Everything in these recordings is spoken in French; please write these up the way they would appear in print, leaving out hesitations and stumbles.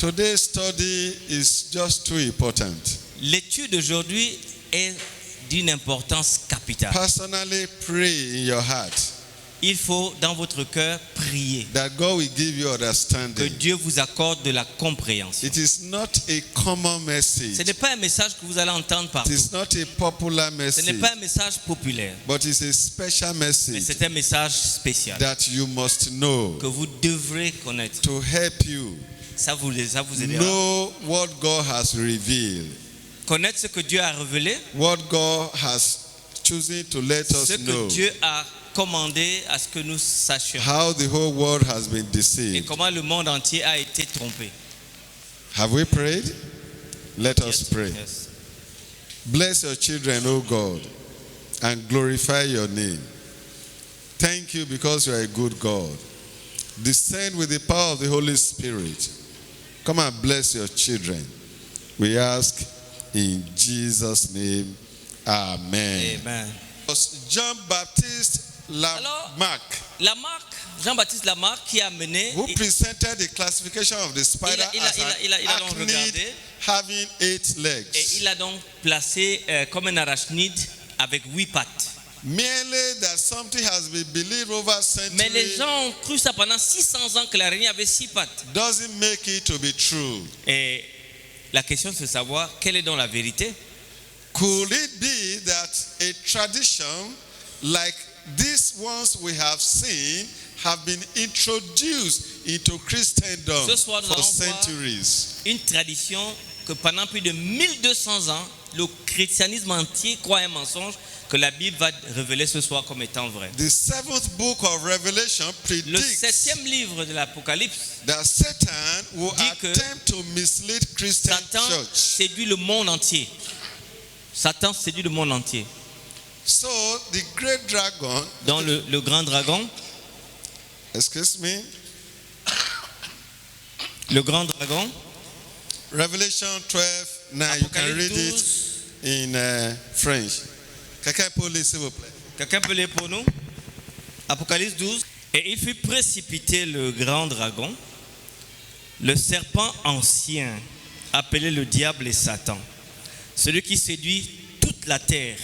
Today's study is just too important. L'étude d'aujourd'hui est d'une importance capitale. Personally, pray in your heart Il faut dans votre cœur prier that God will give you que understanding. Dieu vous accorde de la compréhension. It is not a common Ce message. n'est pas un message que vous allez entendre It partout. is not a popular Ce message, n'est pas un message populaire, but it's a special mais message c'est un message spécial that you must know que vous devrez connaître. to help you Ça vous aidera. know what God has revealed, Connaître ce que Dieu a révélé, what God has chosen to let us ce know, que Dieu a commandé à ce que nous sachions how the whole world has been et deceived. comment le monde entier a été trompé. Have we prayed? Let us pray. Yes. Bless your children, O God, and glorify your name. Thank you because you are a good God. Descend with the power of the Holy Spirit. Come and bless your children. We ask in Jesus' name. Amen. Amen. John Baptist Alors, Lamarck, Lamarck, Jean-Baptiste Lamarck qui a mené, who presented the classification of the spider il as a an donc arachnid regardé having 8 et legs. il a donc placé comme un arachnide avec 8 pattes. Merely that something has been believed over Mais les centuries gens ont cru ça pendant 600 ans que l'araignée avait 6 pattes. doesn't make it to be true. Et la question c'est de savoir quelle est donc la vérité. Could it be that a tradition like these ones we have seen have been introduced into Christendom Ce soir, nous for allons voir centuries? une tradition que pendant plus de 1200 ans, le christianisme entier croit un mensonge que la Bible va révéler ce soir comme étant vrai. The 7th book of Revelation Le predicts 7e livre de l'Apocalypse, that Satan will dit que attempt to mislead Christian Satan church. séduit le monde entier. Satan séduit le monde entier. So the great dragon, Dans le grand dragon, excuse me, le grand dragon, Revelation 12:9. You can read Apocalypse it 12, in French. Quelqu'un peut lire, s'il vous plaît? quelqu'un peut lire pour nous? Apocalypse 12. Et il fut précipité le grand dragon, le serpent ancien, appelé le diable et Satan, celui qui séduit toute la terre.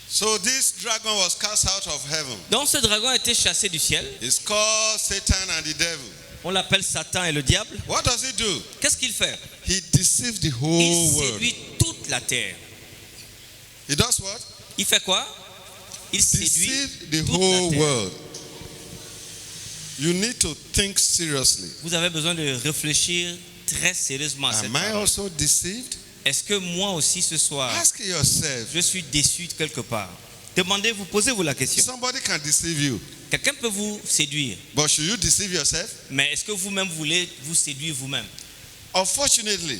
So this dragon was cast out of heaven. Donc ce dragon a été chassé du ciel. It's called Satan and the devil. On l'appelle Satan et le diable. What does he do? Qu'est-ce qu'il fait? He deceives the Il whole world. séduit toute la terre. He does what? Il fait quoi? Il séduit Deceive the toute la whole terre. world. You need to think seriously. Vous avez besoin de réfléchir très sérieusement à cette Am I parole. also deceived? Est-ce que moi aussi ce soir, Ask yourself. je suis déçu de quelque part? Demandez-vous, posez-vous la question. Somebody can deceive you, Quelqu'un peut vous séduire, but should you deceive yourself? mais est-ce que vous-même voulez vous séduire vous-même? Unfortunately,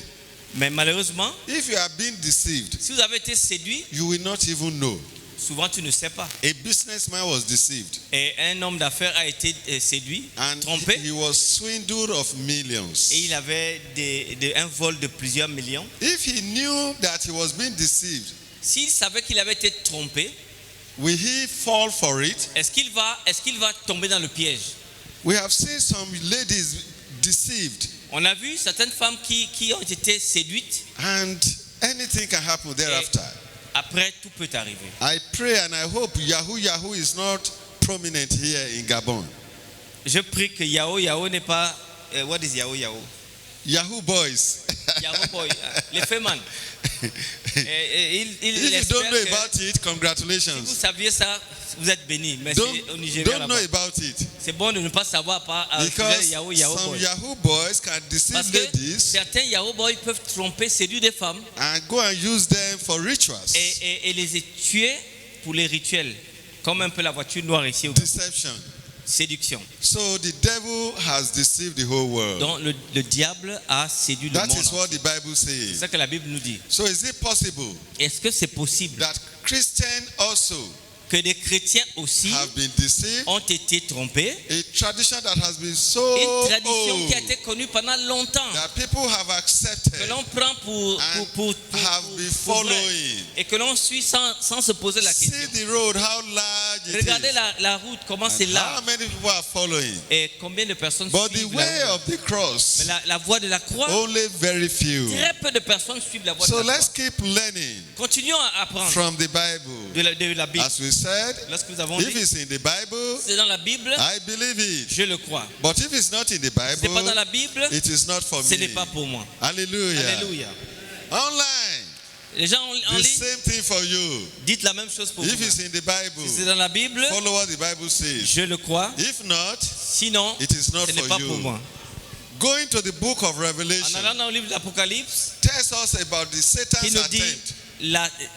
Mais malheureusement, if you are being deceived, si vous avez été séduit, you will not even know. souvent tu ne sais pas. A businessman was deceived, Et un homme d'affaires a été séduit, and trompé, he was swindled of millions. et il avait un vol de plusieurs millions. If he knew that he was being deceived, S'il savait qu'il avait été trompé, will he fall for it? est-ce qu'il va tomber dans le piège? We have seen some ladies deceived, On a vu certaines femmes qui ont été séduites, and anything can happen thereafter. après tout peut arriver. I pray and I hope Yahoo is not prominent here in Gabon. Je prie que Yahoo n'est pas... what is Yahoo? Yahoo boys. Yahoo boy, les fémans. If you don't know about it, Si vous congratulations. saviez ça, vous êtes bénis. Mais c'est au Nigeria Don't know là-bas. about it. C'est bon de ne pas savoir par Because Yahoo some boy. Yahoo boys can Parce deceive que ladies certains Yahoo boys peuvent tromper, séduire des femmes and go and use them for rituals. et les tuer pour les rituels. Comme un peu la voiture noire ici au Gabon. Deception. Séduction. So the devil has deceived the whole world. Donc le diable a séduit le That monde. is what the Bible C'est says. ça que la Bible nous dit. So is it possible Est-ce que c'est possible that Christians also que des chrétiens aussi have been deceived. ont été trompés. A tradition that has been so Une tradition old qui a été connue pendant longtemps, that people have que accepted l'on prend pour have been vrai, following. et que l'on suit sans se poser la See question. the road, how large it Regardez is. la route, comment c'est And là, how many people are following. et combien de personnes But the suivent way la route. of the cross, Mais la voie de la croix, only very few. très peu de personnes suivent la voie So de la let's croix. keep learning Continuons à apprendre from the Bible. de la Bible. As we said, Lorsque nous avons if dit, it's in the Bible, c'est dans la Bible, I believe it. je le crois. But if it's not in the Si ce n'est pas dans Bible, la Bible, it is not for ce n'est me. pas pour moi. Hallelujah. Alléluia. Online, Les gens en the ligne, same thing for you. dites la même chose pour If vous. it's in the Si c'est Bible, dans la Bible, follow what the Bible says. je le crois. If not, Sinon, it is not ce n'est for pas pour you. moi. Going to the book of En Revelation allant dans le livre de l'Apocalypse, tells us about the qui Satan's nous dit attempt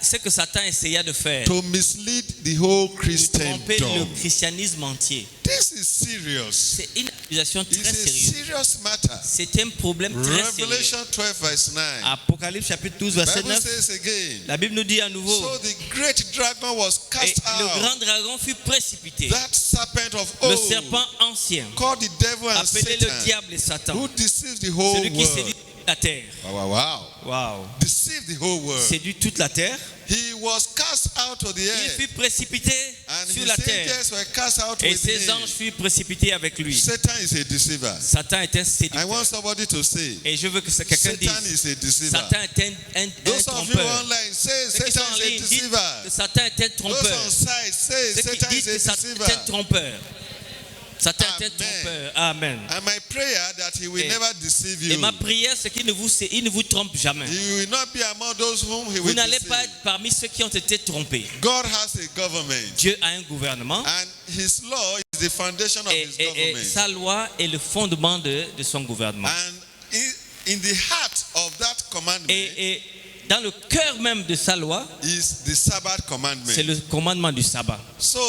ce que Satan essaya de faire, to mislead the whole de tromper Christendom. le christianisme entier. This is serious. C'est une accusation It's très a sérieuse. serious matter. C'est un problème très sérieux. Revelation 12 verse 9. Apocalypse chapitre 12, verset Bible 9. says again. La Bible nous dit à nouveau, So the great dragon was et cast le out. grand dragon fut précipité. That serpent of Le old, serpent ancien, called the devil and appelé le Satan, diable et Satan, who deceived the whole celui qui séduit world. la terre. Wow, wow, wow. Wow. Deceived the whole world. Séduit toute la terre. He was cast out of the Il earth, fut précipité and sur his la terre. angels were cast out Et with ses him. anges furent précipités avec lui. Satan is a deceiver. Satan est un I séducteur. want somebody to say, Et je veux que quelqu'un Satan dise, is a deceiver. Satan est un Those of you trompeur. online say Ceux qui sont Satan en is a ligne, dites deceiver. que Satan est un Those trompeur. on site say Ceux qui Satan disent is a que Satan est un deceiver. trompeur. Satan est un Amen. trompeur. Amen. And my prayer that he will Et- never deceive Et you. ma prière, c'est qu'il ne vous trompe jamais. He will not be among those whom he Vous will n'allez deceive. pas être parmi ceux qui ont été trompés. God has a government, Dieu a un gouvernement and his law is the foundation of his et government. sa loi est le fondement de son gouvernement. And in the heart of that commandment Et dans le cœur même de sa loi, is the Sabbath c'est commandment. le commandement du sabbat. So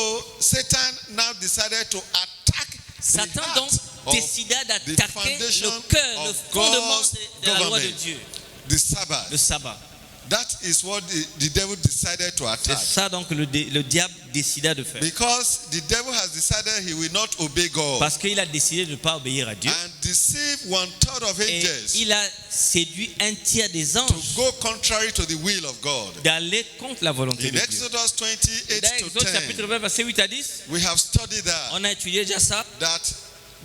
Satan now decided to attack the Satan heart donc of décida the d'attaquer foundation le cœur, le of fondement God's de la loi de government, Dieu, the Sabbath. le sabbat. That is what the devil decided to C'est attack. ça donc le diable décida de faire. Because the devil has decided he will not obey God Parce qu'il a décidé de ne pas obéir à Dieu. and deceive 1/3 of Et angels il a séduit un tiers des to anges go contrary to the will of God. d'aller contre la volonté In de Dieu. Exodus 28 Dans to Exode chapitre 10, 20, verset 8 à 10, we have studied that, on a étudié déjà ça. that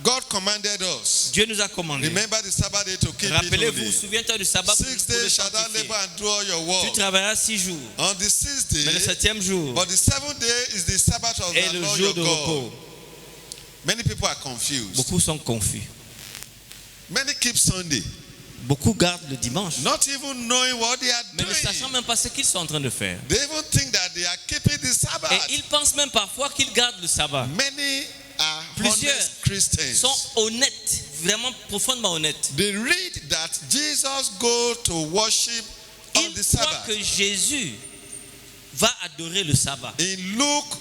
God commanded us. Dieu nous a commandé. Remember the Sabbath day to keep it Rappelez-vous, holy. souviens-toi du sabbat pour 6 le days shall thou sanctifier. labor and do all your Tu work. travailleras 6 jours, On the sixth mais le day, 7e jour but the seventh day is the Sabbath of est the le Lord jour your de God. repos. Many people are confused. Beaucoup sont confus. Many keep Sunday, Beaucoup gardent le dimanche, not even knowing what they are mais ne sachant doing. même pas ce qu'ils sont en train de faire. They even think that they are keeping the Et Sabbath. ils pensent même parfois qu'ils gardent le sabbat. Many are Plusieurs honest Christians. sont honnêtes, vraiment profondément honnêtes. They read that Jesus go to worship on Ils the croient Sabbath. que Jésus va adorer le sabbat. In Luke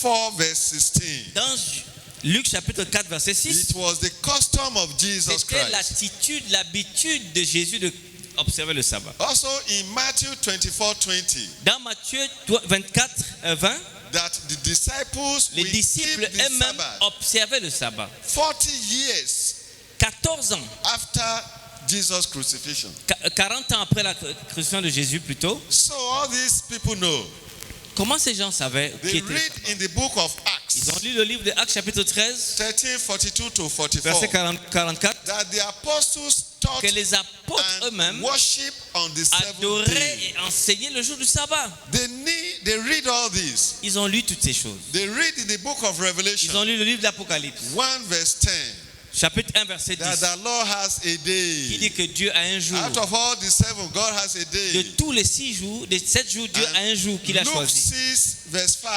4 verse 16, Dans Luc chapitre 4, verset 6, it was the custom of Jesus c'était Christ. l'attitude, l'habitude de Jésus d'observer le sabbat. Also in Matthew 24:20, Dans Matthieu 24, 20, that the disciples les will disciples keep the eux-mêmes Sabbath observaient le sabbat. 40 years 14 ans, after Jesus' crucifixion. 40 ans après la crucifixion de Jésus plutôt. So all these people know. Comment ces gens savaient qui They était le read sabbat? in the book of Ils ont Acts lu le livre de Actes chapitre 13, 13:42 to verset 44 44, that the apostles taught que les apôtres and eux-mêmes worship on the seventh adoraient day. et enseignaient le jour du sabbat. They read all this. Ils ont lu toutes ces choses. They read in the book of Ils ont Revelation lu le livre de l'Apocalypse, 1 verse 10 chapitre 1, verset 10, that the Lord has a qui day. dit que Dieu a un jour. Out of all the seven, God has a De day. tous les 6 jours, des 7 jours, Dieu a un jour qu'il a Luke choisi. 6 verse 5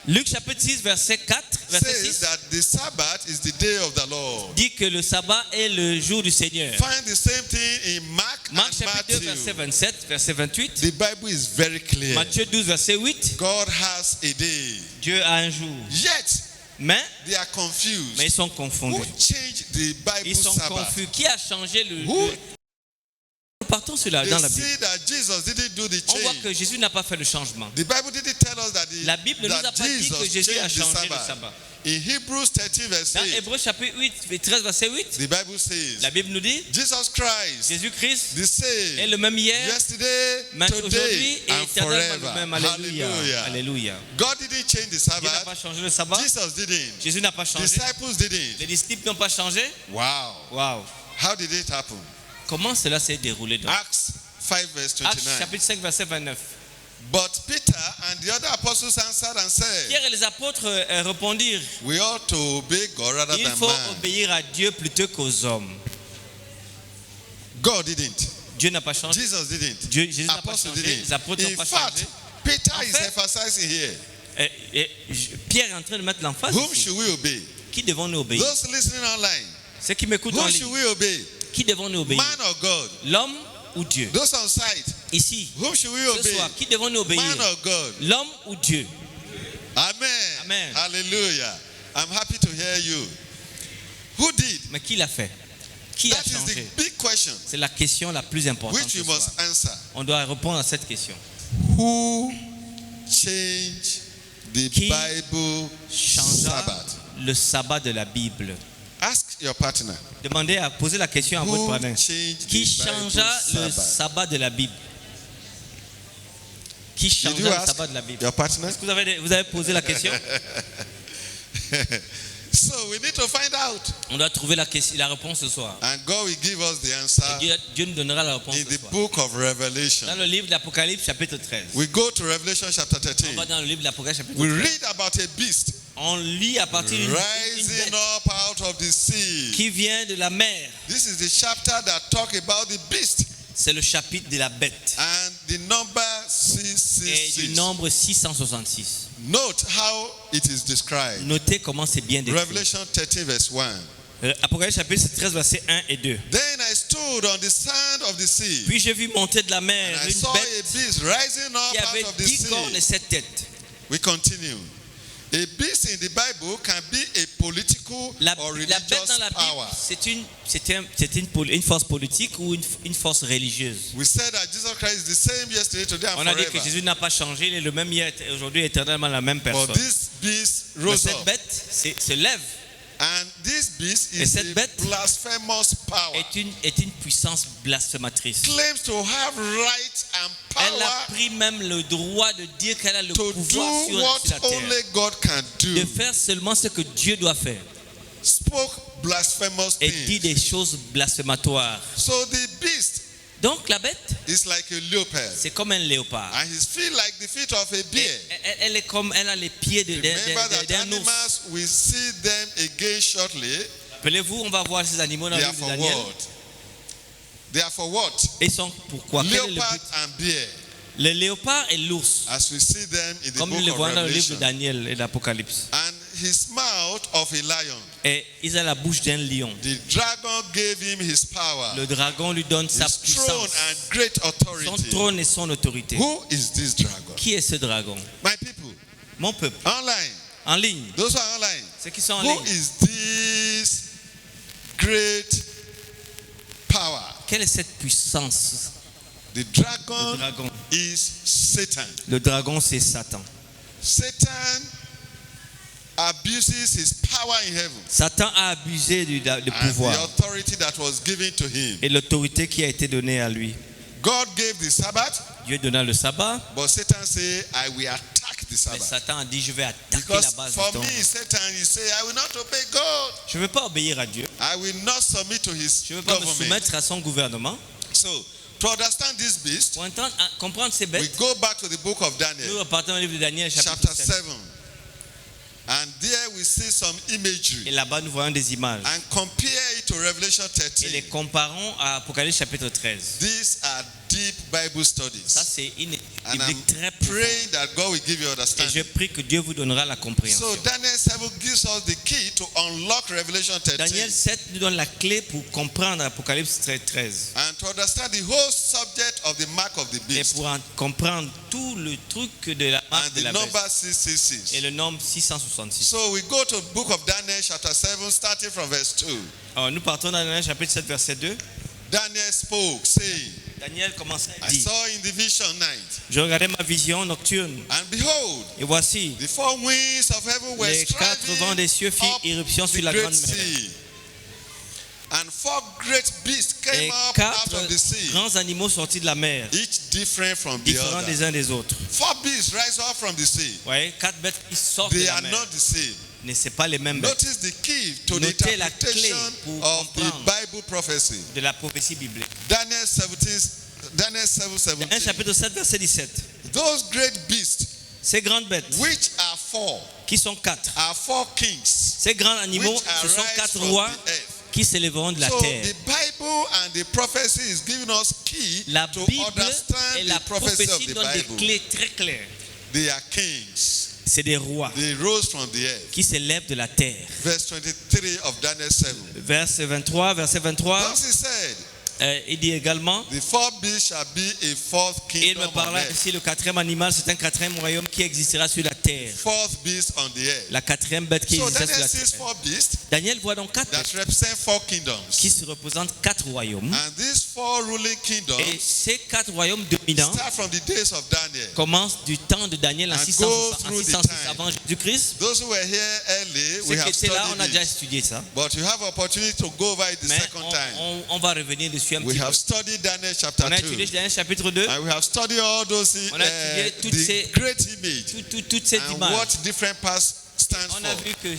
Luc chapitre 6, verset 4, verset says 6, that the Sabbath is the day of the Lord. dit que le sabbat est le jour du Seigneur. Find the same thing in Mark Marc and chapitre 2, verset Matthew. 27, verset 28. The Bible is very clear. Matthieu 12, verset 8. God has a day. Dieu a un jour. Yet Mais they are confused. ils sont Who confondus. changed the Bible Ils sont Sabbath? confus. Qui a changé le Who partons they dans la Bible, see that Jesus didn't do the on voit change. que Jésus n'a pas fait le changement. The Bible didn't tell us that, La Bible ne nous a that pas dit que Jesus Jésus a changed the changé le Sabbath. sabbat. In Hebrews 13 verse Dans 8, Hébreux chapitre 8, 13, verset 8, the Bible says, la Bible nous dit, Jesus Christ, Jésus-Christ the same, est le même hier, yesterday, aujourd'hui today, et and éternellement le forever. même. Alléluia. Hallelujah. Alléluia. God didn't change the Dieu n'a Sabbath. pas changé le sabbat. Jesus didn't. Jésus n'a pas changé. Disciples didn't. Les disciples n'ont pas changé. Wow. Waouh. How did it happen? Comment cela s'est déroulé donc? Acts 5 verse Actes 29. chapitre 5, verset 29. But Peter and the other apostles answered and said, Pierre et les apôtres répondirent, we ought to obey God rather il than faut man. obéir à Dieu plutôt qu'aux hommes. God didn't. Dieu n'a pas changé. Jesus didn't. Jésus n'a pas Apostles changé. didn't. Les apôtres n'ont In pas fact, changé. Peter En is fait, emphasizing here. Pierre est en train de mettre l'emphase Whom ici. should we obey? Qui devons-nous obéir? Those listening online. Ceux qui m'écoutent en Whom ligne. should we obey? Qui devons-nous obéir? Man or God? L'homme ou Dieu? Those on site. Ici, Whom should we ce obey? soir, qui devons-nous obéir? Man or God? L'homme ou Dieu? Amen. Amen. Hallelujah. I'm happy to hear you. Who did? Mais qui l'a fait? Qui a That is the changé? big question C'est la question la plus importante which ce we soir. must answer. On doit répondre à cette question. Who changed the Qui Bible changea Sabbath? le sabbat de la Bible? Ask your partner. Demandez à poser la question à votre Who parrain. changed Qui the Bible changea le Sabbath? sabbat de la Bible? Qui Did you changea le ask sabbat de la Bible? your partner? Est-ce que vous avez posé la question? So we need to find out. On doit trouver la réponse ce soir. And God will give us the Et answer Dieu nous donnera la réponse in ce the soir. book of Revelation. Dans le livre de l'Apocalypse, chapitre 13. We go to Revelation chapter On 13. va dans le livre de l'Apocalypse, chapitre We 13. read about a beast On lit à partir d'une rising bête up out of the sea. qui vient de la mer. This is the chapter that talk about the beast C'est le chapitre de la bête. and the number Et du 666. nombre 666. Note how it is described. Notez comment c'est bien décrit. Revelation 13 verse 1. Apocalypse chapitre 13, versets 1 et 2. Then I stood on the sand of the sea, Puis je vis monter de la mer and I une saw a bête beast rising qui up avait out of the 10 cornes et sea. 7 têtes. We continue. A beast in the Bible can be a political La or bête religious dans la power. Bible, c'est une force politique ou une force religieuse. We said that Jesus Christ is the same yesterday, today, and On a dit que forever. Jésus n'a pas changé, il est le même hier, aujourd'hui, éternellement la même But personne. this beast Mais rose cette up, bête se lève, and this beast Et is cette a bête blasphemous power. est une puissance blasphématrice. Claims to have right and Elle a power pris même le droit de dire qu'elle a le to pouvoir do sur what la terre. only God can De do. faire seulement ce que Dieu doit faire. Spoke blasphemous Et dit things. des choses blasphématoires. So the beast Donc la bête, is like a leopard, c'est comme un léopard. and his feet like the feet of a Et bear. elle a les pieds Remember that d'un ours. animals, we see them again shortly. Rappelez-vous, on va voir ces animaux dans They le are livre de for Daniel. what? They are for what? Ils sont pourquoi? Quel est le Leopard but? and bear, Le léopard et l'ours, as we see them in the comme nous book le of voyons dans le livre de Revelation. Daniel et d'Apocalypse. And his mouth of a lion. Et ils ont la bouche d'un lion. The dragon gave him his power, Le dragon lui donne sa his throne puissance, and great son authority. trône et son autorité. Who is this dragon? Qui est ce dragon? My people, Mon peuple, online, en ligne, those who are online, ceux qui sont en who ligne. is this great power? Quelle est cette puissance? The Le dragon dragon. is Satan. Le dragon, c'est Satan. Satan abuses his power in heaven Satan a abusé du and the pouvoir authority that was given to him. et l'autorité qui a été donnée à lui. God gave the Sabbath, Dieu donna le sabbat, but Satan said, I will attack the mais Sabbath. Satan a dit, je vais attaquer la Because base for du temps. me, Satan, you say, I will not obey God. Je ne veux pas obéir à Dieu. I will not submit to his Je ne veux pas me government. soumettre à son gouvernement. So, to understand this beast, Pour comprendre ces we bêtes, go back to the book of nous Daniel, repartons au livre de Daniel, chapter chapitre 7. 7. And there we see some Et imagery là-bas, nous voyons des images. and compare it to Revelation Et les 13. comparons à Apocalypse chapitre 13. These are deep Bible Ça, studies. c'est une And I'm biblique très profonde. praying that God will give you Et je understanding. prie que Dieu vous donnera la compréhension. So Daniel 7 gives us the key to unlock Revelation 13 Daniel 7 nous donne la clé pour comprendre Apocalypse 13. and to understand the whole subject of the mark of the Et beast pour comprendre tout le truc de la marque and de the la number bête. 666. Et le nombre 666. So we go to the book of Daniel chapter 7 starting from verse 2. Alors, nous partons dans Daniel chapitre 7 verset 2. Daniel spoke saying, Daniel commençait à I dire, saw in the vision night, je regardais ma vision nocturne, and behold, et voici, the four winds of heaven were les 4 vents des cieux striving firent up irruption sur the la great grande mer. sea. And four great beasts Et came up out 4 of the sea, grands animaux sortis de la mer, each different from the différents des other. uns des autres. Four beasts rise up from the sea. Vous voyez, 4 bêtes qui sortent de They la are mer. not the same. Mais ce n'est pas les mêmes bêtes. Notice the key to the Notez la clé interpretation pour of the comprendre. Bible prophecy. De la prophétie biblique. Daniel 7, Daniel 17. chapitre 7, verset 17. Those great beasts, Ces grandes bêtes, which are four, qui sont 4. are four kings, Ces grands animaux, which ce sont arise 4 from rois the earth. qui s'élèveront de la So terre. the Bible and the prophecy is giving us key La to Bible et understand la the prophecy of prophétie the donnent des Bible. clés très claires. They are kings. C'est des rois They rose from the earth. qui s'élèvent de la terre. Verse 23 of Daniel 7. Verset 23, Thus he said, il dit également, the four beasts shall be a fourth et il kingdom me on parla earth. ici, le 4e animal, c'est un 4e royaume qui existera sur la terre. Fourth beast on the earth. La 4e bête qui So existera sur Daniel la sees terre. four beasts Daniel voit donc 4 that bêtes represent four kingdoms. qui se représentent 4 royaumes. And these four ruling Et kingdoms ces 4 royaumes dominants start from the days of Daniel. commencent du temps de Daniel en And 606 go through the time. avant Jésus-Christ. Those who were here early, Ceux we qui have étaient là, on a studied déjà it. étudié ça. But you have opportunity to go over it the Mais second time. on va revenir dessus un We petit have peu. studied Daniel chapter On a étudié 2. Daniel chapitre 2, And we have studied all those On a étudié toutes the ces- great image toutes ces and images. what different parts stands On a for. vu que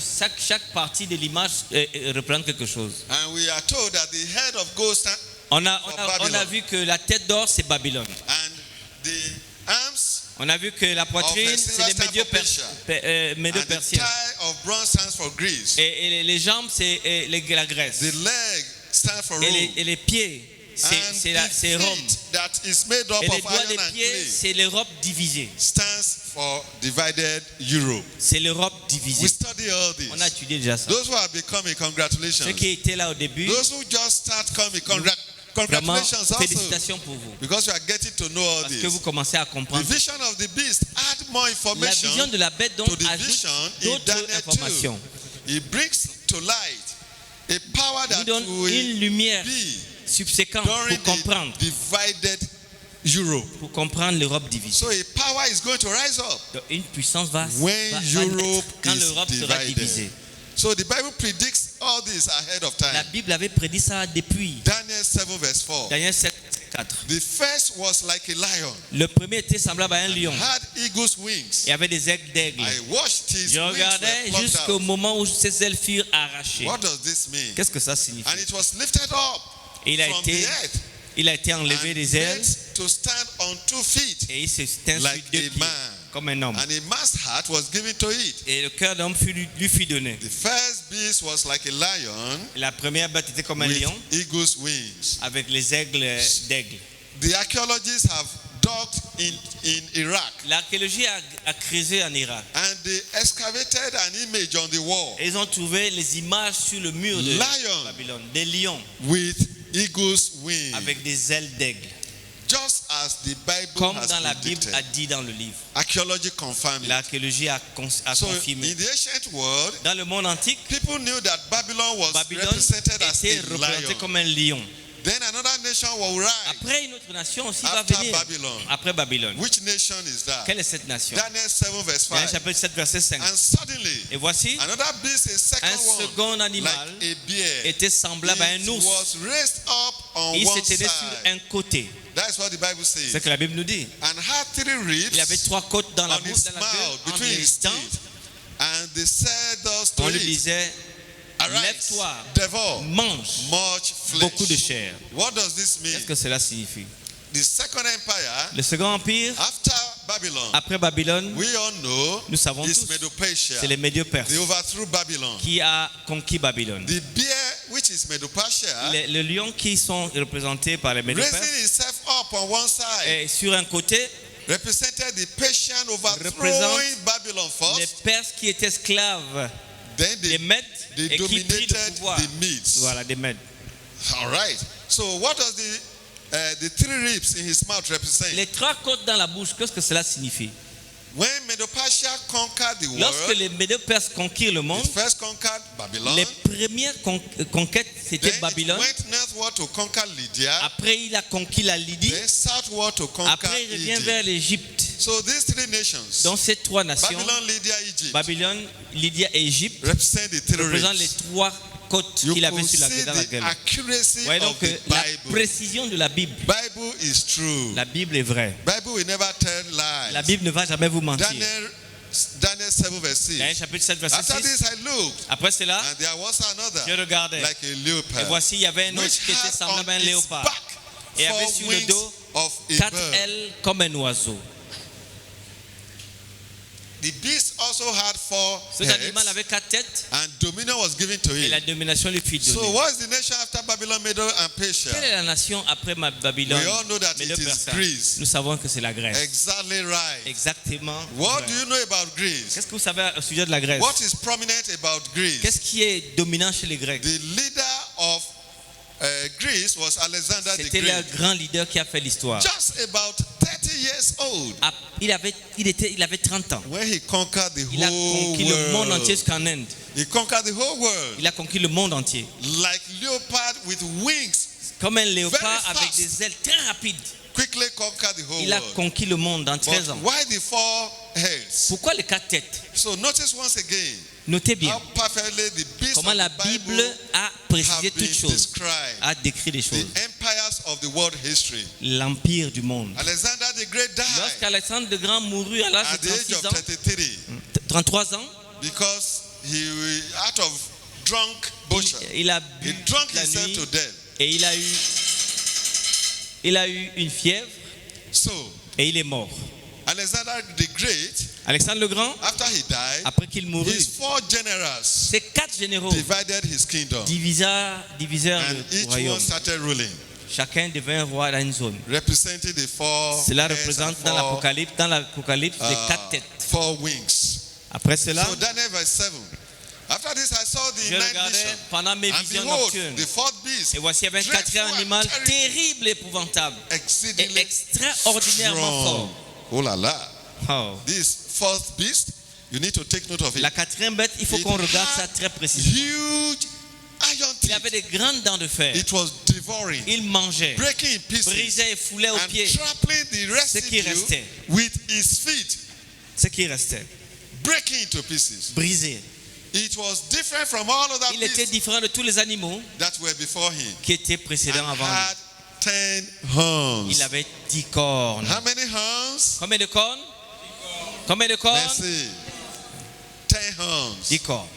chaque partie de l'image représente quelque chose. And we are told that the head of gold stand, On a Babylon. vu que la tête d'or, c'est Babylone. and the arms On a vu que la poitrine, Of the c'est les silver médias stand for and the persiens. tie of bronze stands for Greece. Et les jambes, c'est la Grèce. The leg stands for Rome. Et les pieds, And c'est the Rome. feet that is made up Et les of doigts des iron and pieds, clay c'est l'Europe divisée. stands for divided Europe. C'est l'Europe We divisée. study all On a this. étudié déjà ça. Those who have become Ceux congratulations. qui étaient là au début, Those who just start coming, vraiment, congratulations also. félicitations pour vous. Because you are getting to know all Parce que this. vous commencez à The comprendre. vision of the beast add more La information vision de la bête donc to the ajoute vision in d'autres Daniel informations. 2. It brings to light a power Nous that donne will une lumière be subséquente during pour comprendre, the divided Europe. l'Europe divisée. So a power is going to rise up Donc, une puissance va when naître Europe quand is l'Europe sera divided. divisée. So the Bible predicts all this ahead of La time. Bible avait prédit ça depuis Daniel 7 verse 4. Daniel 7, 4. The first was like a lion, Le premier était semblable à un lion. had eagle's wings. Il y avait des ailes d'aigle. I watched his Je wings regardais were plucked jusqu'au out. moment où ses ailes furent arrachées. What does this mean? Qu'est-ce que ça signifie? And it was lifted up Et from the earth il a été enlevé and des ailes meant to stand on 2 feet, et il se tint like sur 2 a pieds, man. comme un homme. And a man's heart was given to it. Et le cœur d'homme lui fut donné. The first beast was like a lion La première bête était comme un with lion eagle's wings. avec les aigles d'aigle. The archaeologists have dug in Iraq L'archéologie a creusé en Irak. and they excavated an image on the wall Et ils ont trouvé les images sur le mur de Lion. Babylone. Des lions with eagle's wings, avec des ailes d'aigle. just as the Bible Comme has dans la Bible predicted. a dit dans le livre. Archaeology confirmed it. L'archéologie a So confirmé. in the ancient world, Dans le monde antique, people knew that Babylon was Babylone represented as était a représentée lion. comme un lion. Then another nation will rise. Après, une autre nation aussi va After venir. Babylon. Après Babylone. Which nation is that? Quelle est cette nation? Daniel 7 verse Daniel 5. chapitre 7, verset 5. And suddenly, Et voici, another beast, a second un one, second animal like a bear, était semblable à un it ours. was raised up on Il one se tenait side. sur un côté. That's what the Bible C'est ce says. que la Bible nous dit. And had 3 ribs Il avait 3 côtes dans la on bouche, his dans la mouth, gueule, entre between les his dents. teeth. And they said thus to On lui it, disait, arise, lève-toi, devour mange much beaucoup de flesh. chair. What does this mean? Qu'est-ce que cela signifie? The second empire, Le second empire, after Babylon, après Babylone, we all know, nous savons is tous, Medo-Persia. c'est les Médio-Perses They overthrew Babylon. qui a conquis Babylone. The bear, which is Medo-Persia, Les lions qui sont représentés par les Médio-Perses, raising itself up on one side, et sur un côté, represented the Persian overthrowing représente Babylon les first. Perses qui étaient esclaves Then des Mèdes they et qui prirent le dominated pouvoir. the Medes. Voilà, des Mèdes. All right. So what does the 3 ribs in his mouth represent? Les 3 côtes dans la bouche, qu'est-ce que cela signifie? When Medo-Persia conquered the Lorsque world, les Médo-Perses conquirent le monde, it first conquered Babylon. les premières conquêtes, c'était Then Babylone. it went northward to conquer Lydia. Après, il a conquis la Lydie. Then southward to conquer Après, il revient Egypt. vers l'Égypte. So these three nations, Dans ces trois nations, Babylon, Lydia, Egypt, Babylone, Lydia et Égypte, represent the three représentent les rings. trois côtes You qu'il avait could sur la see dans la the gueule. accuracy Voyez of donc the la Bible. précision de la Bible. Bible is true. La Bible est vraie. Bible will never tell La lies. Bible ne va jamais vous mentir. Daniel 7 verse Daniel 6. chapitre 7, verset After 6. this I looked, Après cela, and there was another je regardais. like a Et leopard, voici, il y avait un autre which qui était had semblable à un on its léopard. back Et avait 4 sur le wings dos of a 4 bird. ailes comme un oiseau. The beast also had 4 Cet animal heads, avait 4 têtes and dominion was given to et la it. domination lui fut So donnée. what is the nation after Babylon, Medo, and Persia? Quelle est la nation après Babylone? We all know that it is Médo-Perse. Greece. Nous savons que c'est la Grèce. Exactly right. Exactement. What vrai. do you know about Greece? Qu'est-ce que vous savez au sujet de la Grèce? What is prominent about Greece? Qu'est-ce qui est dominant chez les Grecs? The leader of Greece was Alexander the C'était le Great. grand leader qui a fait l'histoire. Just about 30 years old Il avait 30 ans. when he conquered the Il a whole conquis le monde entier world. jusqu'en Inde. He conquered the whole world Il a conquis le monde entier. like leopard with wings. Comme un léopard Very avec fast. des ailes très rapides. Quickly conquered the whole Il a world. conquis le monde en 13 But ans. why the 4 heads? Pourquoi les 4 têtes? So notice once again Notez bien how perfectly the beast comment of la the Bible Bible a précisé have toutes been choses, described. a décrit les The choses. empires of the world history. L'empire du monde. Alexander the Great died Lorsqu'Alexandre le Grand mourut à l'âge at de the age of 36 ans, 33 33 ans, because he out of drunk bullshit. il a He bu drunk la himself nuit to death. et il a eu une fièvre So et il est mort. Alexander the Great, Alexandre le Grand, after he died, après qu'il mourut, his 4 generals ces 4 généraux divided his kingdom, divisèrent and le each royaume. one started ruling, Chacun devint roi dans une zone. representing the 4 Cela heads représente and dans l'Apocalypse les 4 têtes. 4 wings. Après cela, So Daniel verse 7. After this I saw the je night regardais vision, pendant mes and visions behold, nocturnes. the 4th beast, Et voici, il y avait un quatrième dreadful and animal terrible, terrible, épouvantable et exceedingly extraordinairement strong. Oh la la. fort. Oh. This 4th beast, you need to take note of it. La quatrième bête, il faut It qu'on regarde had ça très précisément. Huge iron Il avait teeth. des grandes dents de fer. It was devouring, Il mangeait, breaking in pieces, brisait et foulait aux and pieds trampling the qui residue restait. with his feet, ce qui restait, breaking into pieces. brisé. It was different from all other Il était beasts différent de tous les animaux that were before him, qui étaient précédents and avant lui. had 10 horns. Il avait 10 cornes. How many horns? Combien de cornes? Combien de cornes? Let's see. 10 horns. 10 cornes.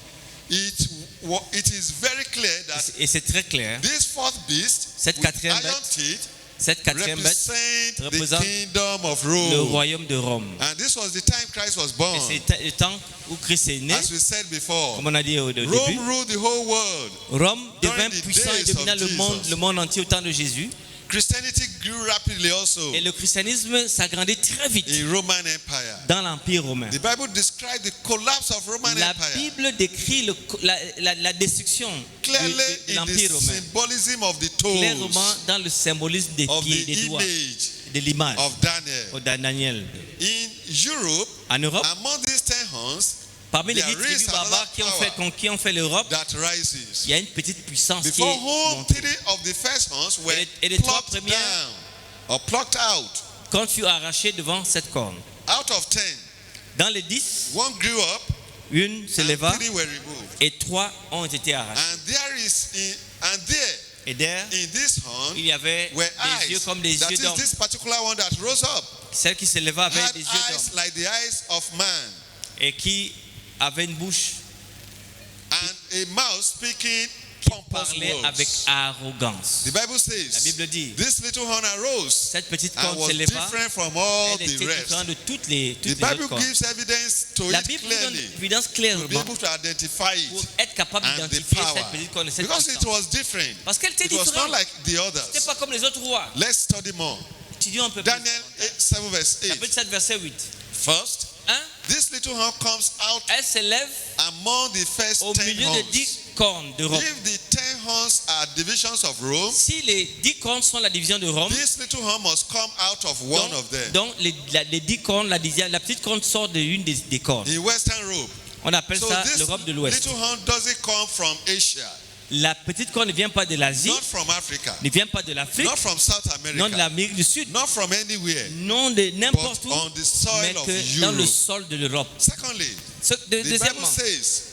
It is very clear that Et c'est très clair. this 4th beast Cette with quatrième iron bête, teeth cette quatrième bête represent the représente kingdom of le Rome. royaume de Rome. And this was the time Christ was born. Et c'est le temps où Christ est né, As we said before, comme on a dit au début. Rome ruled the whole world. Rome devint During the puissant et days domina of le Jesus. monde entier au temps de Jésus. Christianity grew rapidly also Et le christianisme s'agrandit très vite in Roman Empire. dans l'Empire romain. The Bible describes the collapse of Roman La Empire Bible décrit la destruction clearly de in l'Empire the romain. symbolism of the toes Clairement dans le symbolisme des of pieds, the des doigts, image de l'image of Daniel. de Daniel. In Europe, En Europe, among these 10 horns parmi les there 10 is tribus barbares qui ont fait l'Europe, that rises. il y a une petite puissance qui Before est whom montée. 3 of the first horns were Et les 3 plucked premières, down or plucked out. quand tu as arraché devant cette corne, Out of 10, dans les 10, one grew up une se and leva 3 were removed. et 3 ont été arrachées. And there Et derrière, in this horn il y avait were des yeux eyes. comme des That yeux is d'homme. this particular one that rose up. Celle qui se leva avait Had des yeux eyes d'homme like the eyes of man, et qui avait une bouche and a mouth speaking qui pompous parlait avec words. arrogance. The Bible La says Bible dit, this little horn arose cette petite and corne was se leva, different from all elle the était rest. différente de toutes les The autres Bible cornes. gives evidence to La it Bible nous donne clearly évidence to be clairement able to identify pour it être capable and the d'identifier power. cette petite corne et cette Because it puissance. was different. Parce qu'elle était It was not différente. like the Ce n'est others. pas comme les autres rois. Let's study more. Étudions un peu Daniel plus. 7 verse 8. Chapitre 7, verset 8. First, Hein? this little horn comes out Elle s'élève among the first au 10 milieu de horns. 10 cornes d'Europe. If the 10 horns are divisions of Rome, Si les 10 cornes sont la division de Rome, this little horn must come out of one of them. donc les 10 cornes, la petite corne sort de l'une des cornes. In Western Europe. On appelle So ça this l'Europe de l'Ouest. little horn doesn't come from Asia, La petite corne ne vient pas de l'Asie, not from Africa, ne vient pas de l'Afrique, not from South non de America, l'Amérique du Sud, not from anywhere, non de n'importe but où, on the soil mais of que dans le Europe. sol de l'Europe. Secondly, the Bible Deuxièmement, says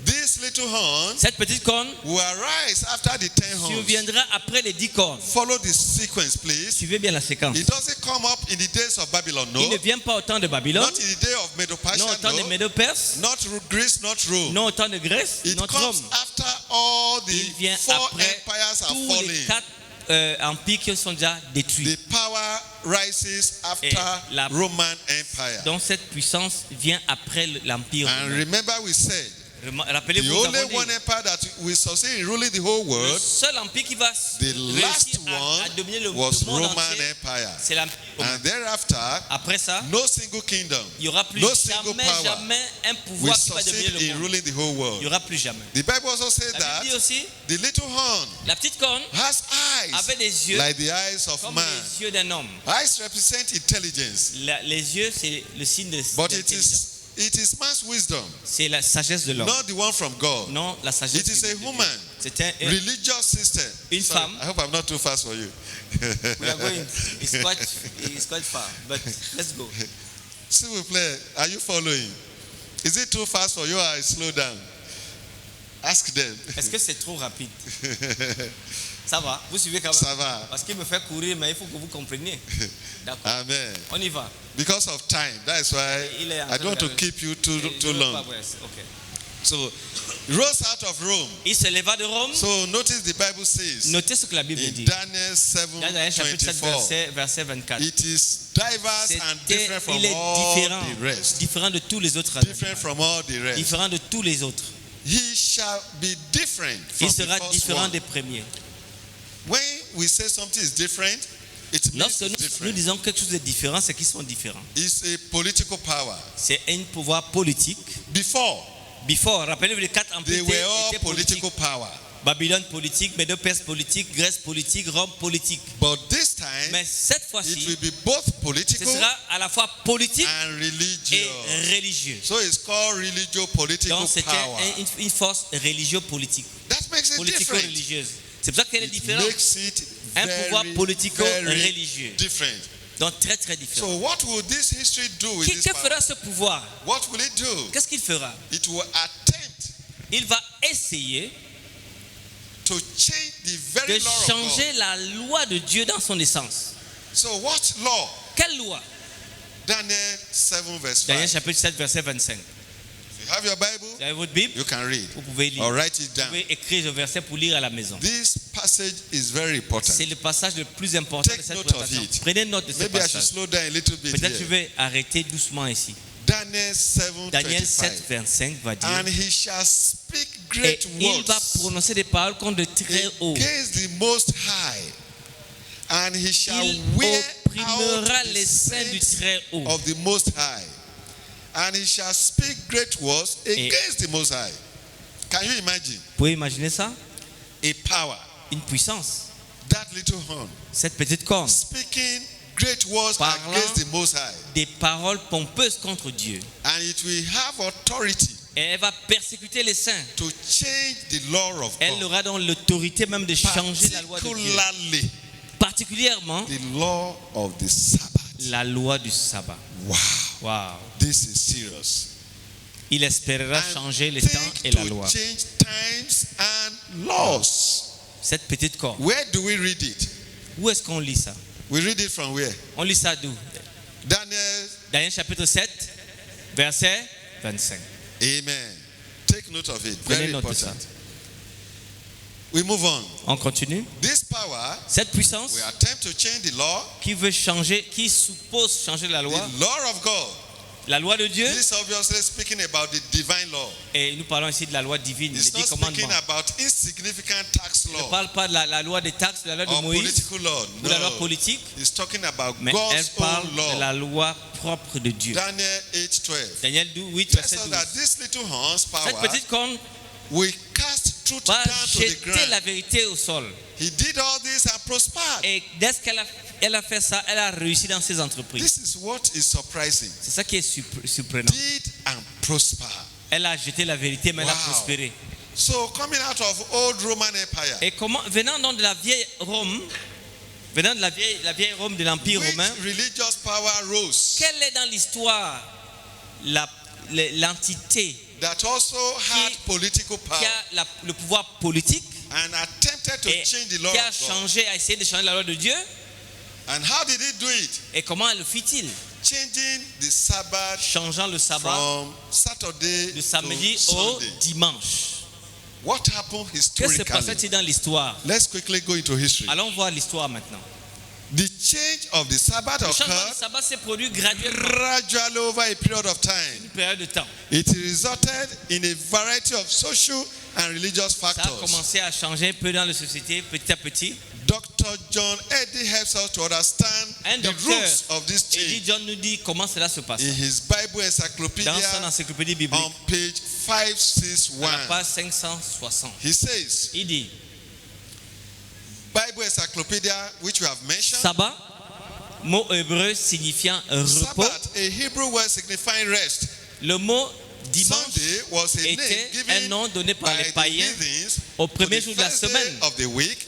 this little horn cette petite corne will arise after the 10 horns. surviendra après les 10 cornes. Follow the sequence, please. Suivez bien la séquence. It doesn't come up in the days of Babylon, no. Il ne vient pas au temps de Babylone, Not in the day of non Medo-Persia, au temps de no. Médo-Perse, Not Greece, not Rome. non au temps de Grèce, It non de comes Rome. after all Il vient the 4 après empires are tous les falling. 4 empires qui sont déjà détruits. The power rises after la- Roman Empire. Donc cette puissance vient après l'empire And romain. remember we said, the Rappelez-vous, nous only avons one dit, empire that will succeed in ruling the whole le world, seul empire qui va the last réussir à dominer le one was monde Roman entier, Empire. c'est l'empire romain. And thereafter, Après ça, no single kingdom il n'y aura plus no single power jamais un will pouvoir qui va dominer succeed le in monde. ruling the whole Il n'y world. aura plus jamais. The Bible also says La that Bible dit aussi, the little horn la petite corne has eyes avait des yeux like the eyes of comme man. les yeux d'un homme. Eyes represent intelligence, Les yeux, c'est le signe de but l'intelligence. it is man's wisdom, C'est la sagesse de l'homme. not the one from God. Non, la sagesse It is de a Dieu. woman, C'est un... religious system. Une Sorry, femme. I hope I'm not too fast for you. We are going. It's quite far, but let's go. S'il vous plaît, are you following? Is it too fast for you or I slow down? Ask them. Est-ce que c'est trop rapide? Ça va? Vous suivez quand même? Ça va. Parce qu'il me fait courir, mais il faut que vous compreniez. D'accord. Amen. On y va. Because of time, that is why Il est en I train don't want to de- keep you too Je veux long. pas, ouais, ok. So, rose out of Rome. Il se leva de Rome. So notice the Bible says Notez ce que la Bible in dit. Daniel Dans Daniel chapitre 7, 7:24, verset 24. it is diverse and different from Il est all the rest. différent de tous les autres Different animaux. from all the rest. Différent de tous les autres. He shall be different from Il the sera first différent one. des premiers. When we say something is different, it means Lorsque it's nous different. disons quelque chose de différent, c'est qu'ils sont différents. It's a political power. C'est un pouvoir politique. Before, Before, rappelez-vous, les 4 they empires were all étaient politiques. political power. Babylone politique, Médo-Perse politique, Grèce politique, Rome politique. But this time, Mais cette it fois-ci, will be both ce political sera à la fois politique and et religious. religieux. So it's called religio-political Donc c'est power. une force religio-politique, That makes it different. politico-religieuse. C'est pour ça qu'elle est It différente. makes it Un pouvoir very, politico-religieux. very different. Donc très très différent. So what will this history do with this Que power? fera ce pouvoir? What will it do? Qu'est-ce qu'il fera? It will attempt Il va essayer to change the very de law of God. changer la loi de Dieu dans son essence. So what law? Quelle loi? Daniel 7 verse 5. Daniel chapitre 7, verset 25. If you have your Bible, Vous avez votre Bible? you can read Vous pouvez lire. or write it Vous down. pouvez écrire ce verset pour lire à la maison. This passage is very important. C'est le passage le plus important Take de cette note of présentation. it. Prenez note de ce Maybe I should passage. slow down a little bit Peut-être je here. vais arrêter doucement ici. Daniel 7 Daniel 7, 25. 25 va dire, And he shall speak et great il va words prononcer des paroles contre de très haut. against the Most High, and he shall Il wear out opprimera the les saints du saints très haut. of the Most High, and he shall speak great words against the Most High. Can you imagine Vous pouvez imaginer ça? a power, Une puissance. that little horn, Cette petite corne. speaking great words Parlant against the Most High, des paroles pompeuses contre Dieu. and it will have authority Et elle va persécuter les saints. to change the law of Elle God, aura donc l'autorité même de changer la loi de Dieu. particularly Particulièrement the law of the Sabbath. la loi du sabbat. Wow, Wow. this is serious. Il espérera And changer les temps think et la to loi. change times and laws. Cette petite corne. Where do we read it? Où est-ce qu'on lit ça? We read it from where? On lit ça d'où? Daniel. Daniel chapitre 7, verset 25. Amen. Take note of it. Prenez Very note de ça. important. We move on. On continue. This power Cette puissance will attempt to change the law, qui veut changer, qui suppose changer la loi, the law of God. la loi de Dieu, This is obviously speaking about the divine law. et nous parlons ici de la loi divine, les It's 10 not speaking commandements. about insignificant tax Elle ne law parle pas de la loi des taxes, de la loi de or Moïse political law. ou la loi No. politique, It's talking about mais elle God's parle own de law. la loi propre de Dieu. Daniel 8:12. Daniel 8, Tells verset us 12. that this little horn's Cette power petite corne will cast truth va down to the jeter ground. la vérité au sol. He did all this and prospered. Et dès qu'elle a fait ça, elle a réussi dans ses entreprises. This is what is surprising. C'est ça qui est surprenant. Did and prosper. Elle a jeté la vérité, mais elle a Wow. prospéré. So coming out of old Roman Empire, Et venant donc de la vieille Rome, venant de la vieille Rome, de l'Empire which romain, religious power rose quelle est dans l'histoire l'entité that also had political qui power a le pouvoir politique and attempted to et change the law qui a of God? changé, a essayé de changer la loi de Dieu? And how did he do it? Et comment le fit-il? Changing the Sabbath Changeant le sabbat from Saturday du samedi to au Sunday. dimanche. What happened Que se historically? passait-il dans l'histoire? Let's quickly go into history. Allons voir l'histoire maintenant. The change of the Sabbath Le changement du occurred sabbat s'est produit graduellement, gradually over a period of time. une période de temps. It resulted in a variety of social and religious Ça a factors. commencé à changer un peu dans la société, petit à petit. Dr. John Eddy helps us to understand Un the docteur, roots of this Eddie change John nous dit comment cela se passe. in his Bible Dans son encyclopedia encyclopédie biblique, on page à la 561. page 560, He says, il dit Bible encyclopedia, which we have mentioned, sabbat, mot hébreu signifiant repos. Sabbath, a Hebrew word signifying rest. Le mot dimanche Sunday was a name était un given nom donné par by les the païens heathens au to premier the jour de la first day semaine, of the week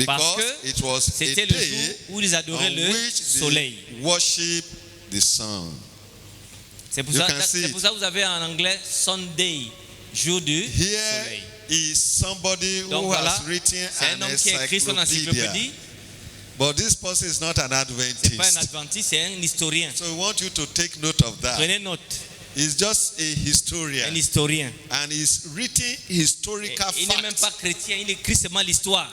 parce because que it was a c'était le jour day où ils adoraient on le which soleil. they worship the sun. C'est pour You ça can see it. que vous avez en anglais Sunday, jour du Here soleil. is somebody Donc who voilà, has written c'est un an homme qui a écrit son encyclopedia. encyclopédie. But this person is not an C'est pas un Adventist. adventiste, c'est un historien. So we want you to take note of that. Prenez note, He's just a historian. un historien. And he's written Et historical il n'est même facts. pas chrétien, il écrit seulement l'histoire.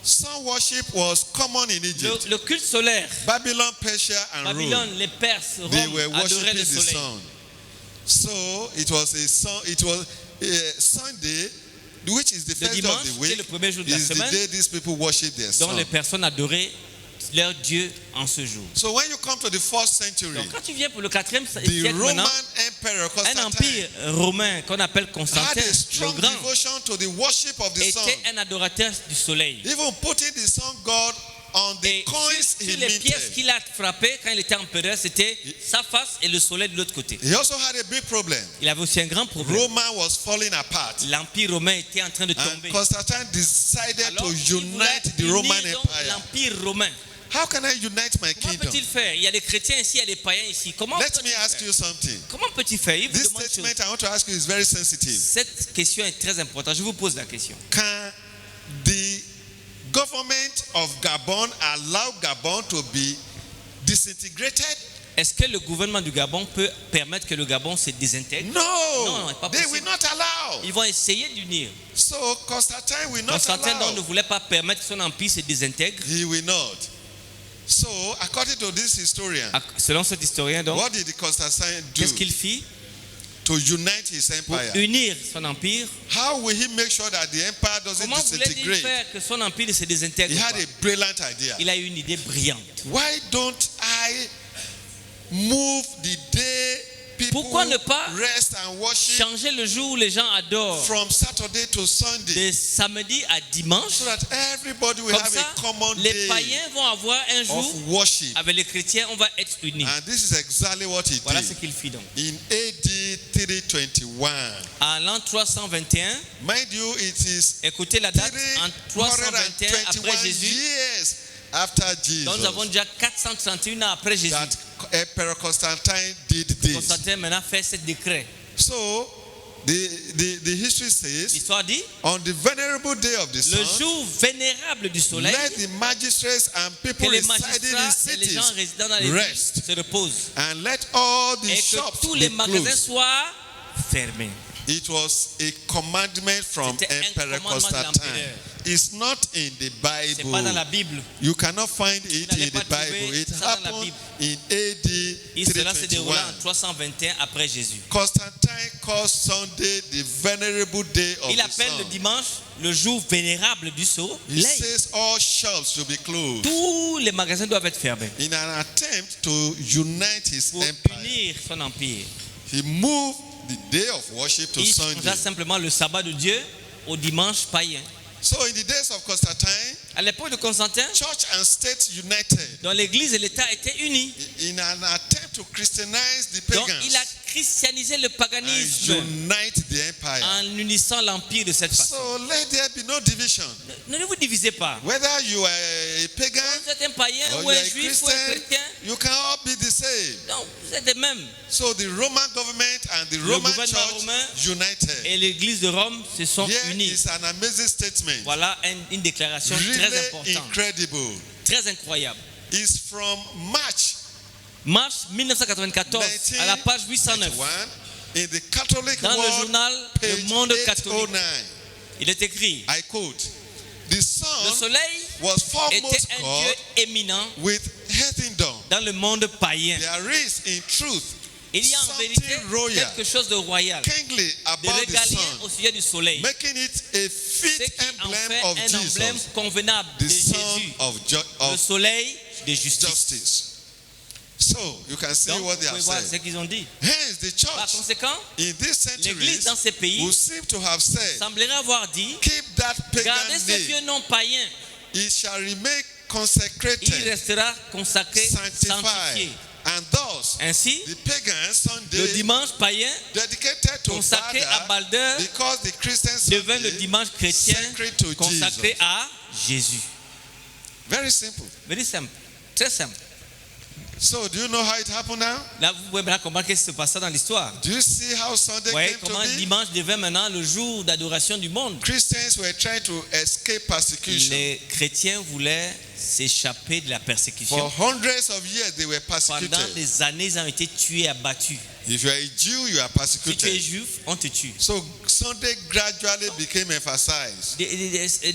Sun worship was common in Egypt. Le culte solaire, Babylon, Persia, and Rome. Babylone, les Perses, They Rome were adoraient worshiping le the soleil. sun. So it was a Sunday, which is the Le first day dimanche, of the qui est week, le premier jour de la is the semaine, day these people worship their dont sun. les personnes adoraient leur Dieu en ce jour. So when you come to the 4th century, Donc quand tu viens pour le 4e the siècle Roman maintenant, Emperor un Constantine empire romain qu'on appelle had Constantin a le strong Grand devotion to the worship of the sun, était un adorateur du soleil. even putting the sun god on the Et coins sur he les pièces minted. qu'il a frappées quand il était empereur, c'était sa face et le soleil de l'autre côté. He also had a big problem. Il avait aussi un grand problème. Rome was falling apart. L'empire romain était en train de And tomber. Constantine decided Alors, to il voulait unite the Roman unir donc Empire. l'empire romain. How can I unite my Comment kingdom? peut-il faire? Il y a des chrétiens ici, il y a des païens ici. Comment Let peut-il me ask faire? you something. Comment peut-il faire? Il vous This demande une chose. statement I want to ask you is very sensitive. Cette question est très importante. Je vous pose la question. Can the government of Gabon allow Gabon to be disintegrated? Est-ce que le gouvernement du Gabon peut permettre que le Gabon se désintègre? No, pas they possible. will not allow. Ils vont essayer d'unir. So Constantine will not Constantin donc ne allow. voulait pas permettre que son empire se désintègre. He will not. So according to this historian, Selon cet historien, donc, what did Constantine do qu'est-ce qu'il fit to unite his pour empire? unir son empire? How will he make sure that the empire doesn't Comment voulait-il disintegrate? faire que son empire ne se désintègre He had pas? a brilliant idea. Il a eu une idée brillante. Why don't I move the day people Pourquoi ne pas rest and worship Changer le jour où les gens adorent from Saturday to Sunday de samedi à dimanche. so that everybody will Comme have ça, a common les day païens vont avoir un jour of worship? avec les chrétiens, on va être unis. And this is exactly what he Voilà ce did qu'il fit donc. in AD 321. En l'an 321, Mind you, it is écoutez la date, en 321 après 321 Jésus, years after donc nous avons Jesus déjà 431 ans après Jésus. that Emperor Constantine did this. Constantin maintenant fait ce décret. So the history says, L'histoire dit, on the venerable day of the le sun, jour vénérable du soleil, let the magistrates and que people les residing in magistrats et les gens cities résidant dans les rest, villes se reposent. and let all the Et que shops tous be les magasins closed. soient fermés. It was a commandment from C'était un Emperor commandement de Constantine. l'empereur. It's not in the C'est pas dans la Bible. Bible. You cannot find it n'allez in pas the Bible. trouver It ça dans la happened Bible. in AD Et cela s'est déroulé 321. en 321 après Jésus. Constantine calls Sunday the venerable day of Il the appelle le sun. dimanche le jour vénérable du He soleil. says all shops should be closed Tous les magasins doivent être fermés in an attempt to unite his pour empire. unir son empire. He moved the day of worship to Il Sunday. changea simplement le sabbat de Dieu au dimanche païen. So in the days of Constantine, À l'époque de Constantin, church and state united dont l'Église et l'État étaient unis. in an attempt to Christianize the Donc pagans il a christianisé le and paganisme unite the empire. en unissant l'empire de cette façon. So let there be no division. Ne vous divisez pas. Whether you are a pagan Vous êtes un païen or ou you are un a juif ou un Christian, chrétien. you can all be the same. Non, vous êtes les mêmes. So the Roman government and the Le Roman gouvernement church romain united. Et l'Église de Rome se sont Here unis. is an amazing statement. Voilà une déclaration très Really importante, incredible. très incroyable. It's from March Mars 1994, à la page 809, 1991 in the Catholic dans le World, journal Le page Monde catholique, 809. il est écrit: I quote, the le sun soleil was foremost était un God dieu éminent with heathendom. dans le monde païen. There is in truth Il y a en vérité something royal, quelque chose de royal, kingly de about the régalien sun, au sujet du soleil, making it a ce fit qui en emblem fait of un emblème Jesus, convenable the de son Jésus, of, le soleil de justice. justice. So you can see Donc, what vous they pouvez have voir ce said. qu'ils ont dit. Hence, the Par church conséquent, in these l'Église centuries dans ces pays would seem to have said, semblerait avoir dit: keep that pagan gardez ce vieux name, nom païen, it shall remain il consecrated, restera consacré, sanctified, sanctifié. and thus Ainsi, the pagan le Sunday dimanche païen dedicated to consacré à Father, Balder because the Christian devint le Sunday dimanche chrétien sacred to consacré Jesus. à Jésus. Very simple. Very simple, très simple. So do you know how it happened now? Là, vous pouvez bien comprendre ce qui se passait dans l'histoire. Do you see how Sunday Vous voyez came comment to be? dimanche devint maintenant le jour d'adoration du monde. Christians were trying to escape persecution. Les chrétiens voulaient s'échapper de la persécution. For hundreds of years they were Pendant persecuted. des années, ils ont été tués, abattus. If you are a Jew, you are Si tu es persecuted. juif, on te tue. So Sunday gradually became emphasized.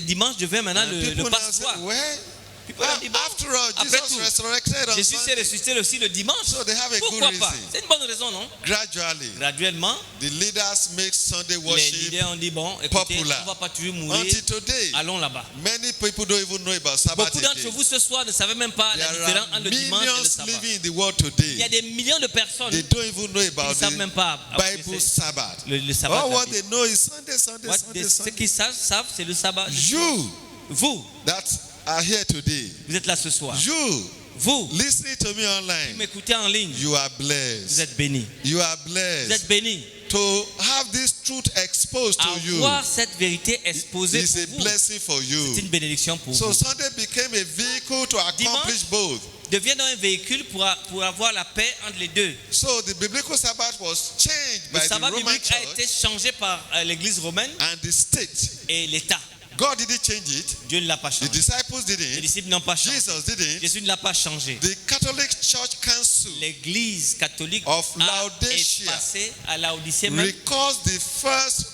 Dimanche devint maintenant And le people now say, passoire. well, People ont dit, bon, after all, après Jesus tout, resurrected on Jésus s'est Sunday. ressuscité aussi le dimanche. So they have a good Pourquoi pas? reason. C'est une bonne raison, non? Gradually, Graduellement, the leaders make Sunday les worship leaders ont dit, bon, écoutez, popular. on ne va pas toujours mourir. until today. Allons là-bas. Many people don't even know about Sabbath Beaucoup d'entre again. vous ce soir ne savez même pas la There différence are entre le dimanche et le millions sabbat. living in the world Il y a today. des millions de personnes They don't even know qui about ne savent même the pas Bible Sabbath. le sabbat. All de la what Bible. they know is Sunday, Sunday, What Sunday, ceux Sunday. qui savent, c'est le sabbat. You Vous, that are here today, vous êtes là ce soir. you Vous, listening to me qui online, m'écoutez en ligne, you are vous blessed. êtes bénis. You are Vous blessed êtes bénis. to have this truth exposed to you. Avoir cette vérité exposée Is a pour vous, blessing for c'est you. une bénédiction pour So vous. Sunday became a vehicle to accomplish both. Devient donc un véhicule pour avoir la paix entre les deux. So the biblical Sabbath was changed Le by the sabbat Roman biblique a été Church changé par l'Église romaine and the state. et l'État. God didn't change it. Dieu ne l'a pas The changé. disciples Les didn't. disciples n'ont pas changé. Jesus didn't. Jésus ne l'a pas changé. The Catholic Church Council L'Église catholique of a Laodicea effacé à Laodicée même records the first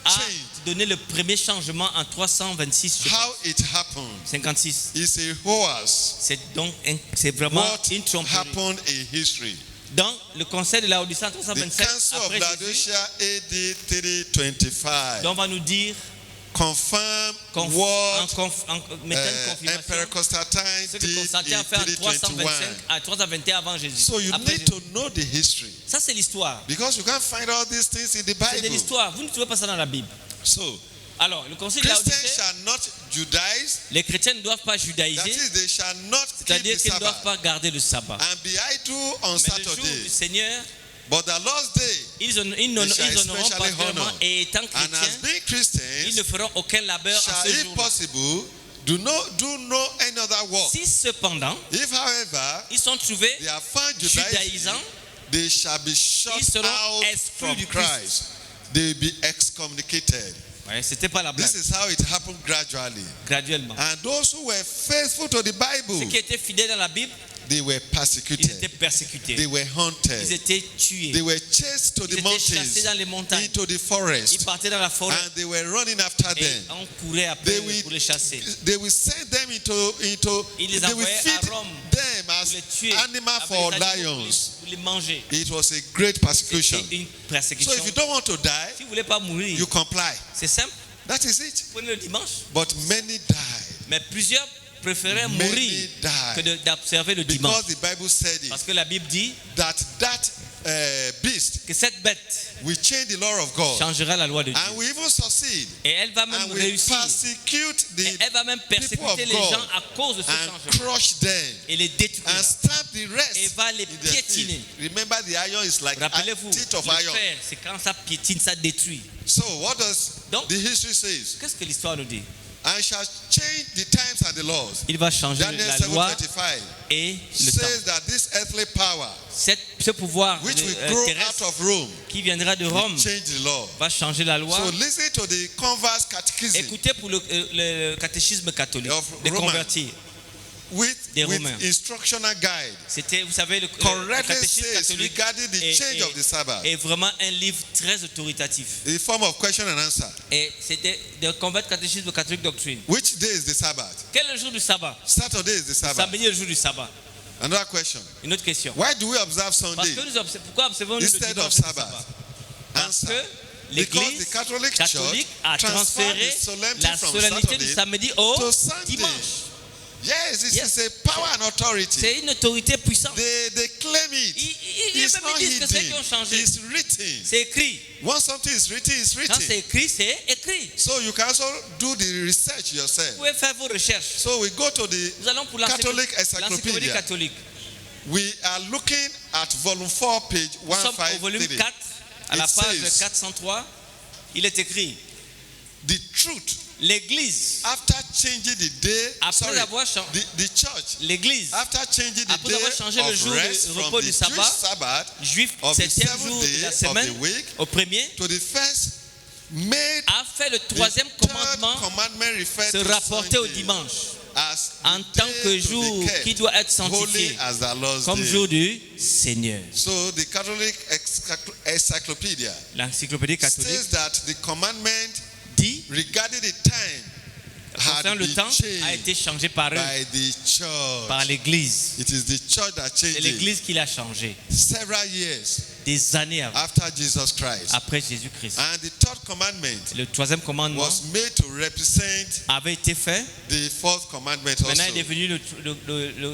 a change. donné le premier changement en 326, je pense, How it happened. 56. It's a hoax. C'est vraiment What une tromperie. happened in history. Dans le conseil de Laodicée en The 327 Council of après Jésus, Laodicea AD 325 dont on va nous dire confirm what mettant une confirmation Emperor Constantine ce que did Constantin a in fait en 325 321. à 321 avant Jésus. So you Après need Jésus. to know the history Ça c'est l'histoire. because you can't find all these things in the C'est de Bible. l'histoire. Vous ne trouvez pas ça dans la Bible. So Alors, le concile de Christians Laodicée, shall not Judaize, les chrétiens ne doivent pas that judaïser, is, they shall not keep c'est-à-dire the qu'ils ne doivent Sabbath pas garder le sabbat. and be idle on Mais le jour Saturday. du Seigneur, But the Lord's day, ils honoreront especially particulièrement honor. et étant and as chrétiens, being ils Christians, ne feront aucun labeur en shall, ce if jour-là. possible, do no any other work. Si cependant, If, however, ils sont trouvés they are found Judaizing, judaïsants, they shall be shut ils seront out exclus from du Christ. Christ. They will be excommunicated. ouais, c'était pas la blague, This is how it happened gradually. graduellement. And those who were faithful to the Bible, Ceux qui étaient fidèles à la Bible, they were ils étaient persecuted. persécutés, They were ils hunted. étaient tués, They were chased to ils the étaient chassés mountains, dans les montagnes, into the ils forest, partaient dans la forêt and they were running after et them. on courait après They eux will, pour les chasser. they will send them into Ils les they will envoyaient à feed Rome them pour as les tuer, animals avec for les animaux lions. pour les manger. It was a great persecution. C'était une So persécution. if you don't want to die, Si vous ne voulez pas mourir, you comply. c'est simple, That is it. prenez le dimanche. But many died Mais plusieurs préféraient Many mourir died. que d'observer le dimanche. because the Bible said Parce it, que la Bible dit that beast que cette bête will change the law of God. changera la loi de Dieu. And will even succeed. Et elle va même And will réussir. persecute Et the elle va même people of persécuter les God gens à cause de ce and changement. crush them Et les détruire. and stamp the rest Et va les in their piétiner. teeth. Remember, the iron is like a Rappelez-vous, teeth of le iron. fer, c'est quand ça piétine, ça détruit. So what does Donc, the history says? qu'est-ce que l'histoire nous dit? I shall change the times and the laws. Il va changer Daniel la loi 7:25 et le temps. says that this earthly power Ce pouvoir which will grow out terrestre of Rome qui viendra de Rome will change the law. va changer la loi. So listen to the converse catechism Écoutez pour le catéchisme catholique Of des Romains. convertis. Des with Romains. instructional guide. C'était, vous savez, le Correctly catéchisme says catholique regarding the change of the Sabbath. est vraiment un livre très autoritatif. In form of question and answer. Et c'était de Convert Catéchisme Catholique Doctrine. Which day is the Sabbath? Quel est le jour du sabbat? Saturday is the Sabbath. Samedi est le jour du sabbat. Another question. Une autre question. Why do we observe Parce Sunday que pourquoi observons-nous le instead dimanche of du Sabbath? sabbat? Parce Answer. que Because l'Église the Catholic Church catholique a transferred transféré the solemnity la from solennité du Saturday samedi au to Sunday. dimanche. Yes, this Yes. is a power and authority. C'est une autorité puissante. They claim it. Ils It's même not disent que c'est eux qui hidden. ont changé. It's written. C'est écrit. Once something is written, it's Quand written. c'est écrit, c'est écrit. So you can also do the research Vous yourself. pouvez faire vos recherches. So we go to the Nous allons pour Catholic l'encyclopédie Encyclopedia. catholique. We are looking at volume 4, page Nous sommes au volume 153. 4, à la It page says, 403. Il est écrit, the truth, l'Église, after changing the day, après avoir changé, the church, l'Église, after changing the après day avoir changé le of jour rest de from repos the du Jewish sabbat, Sabbath juif, of the 7e seventh jour de day la of semaine, the week au premier, to the first, made a fait le the troisième third commandement commandment refer se to rapporter au Sunday dimanche, as en the tant day que to jour be kept, qui doit être holy sanctifié, as the Lord's comme day. jour du Seigneur. So the Catholic Encyclopedia L'encyclopédie catholique says that the commandment dit regarding the time had concernant le been temps a changed été changé par eux, by the par church. l'Église. It is the church that C'est changed it l'Église qui l'a changé several years des années avant, after Jesus Christ. après Jésus-Christ. And the third commandment Le troisième commandement was made to represent avait été fait. the fourth commandment Maintenant, il est also. devenu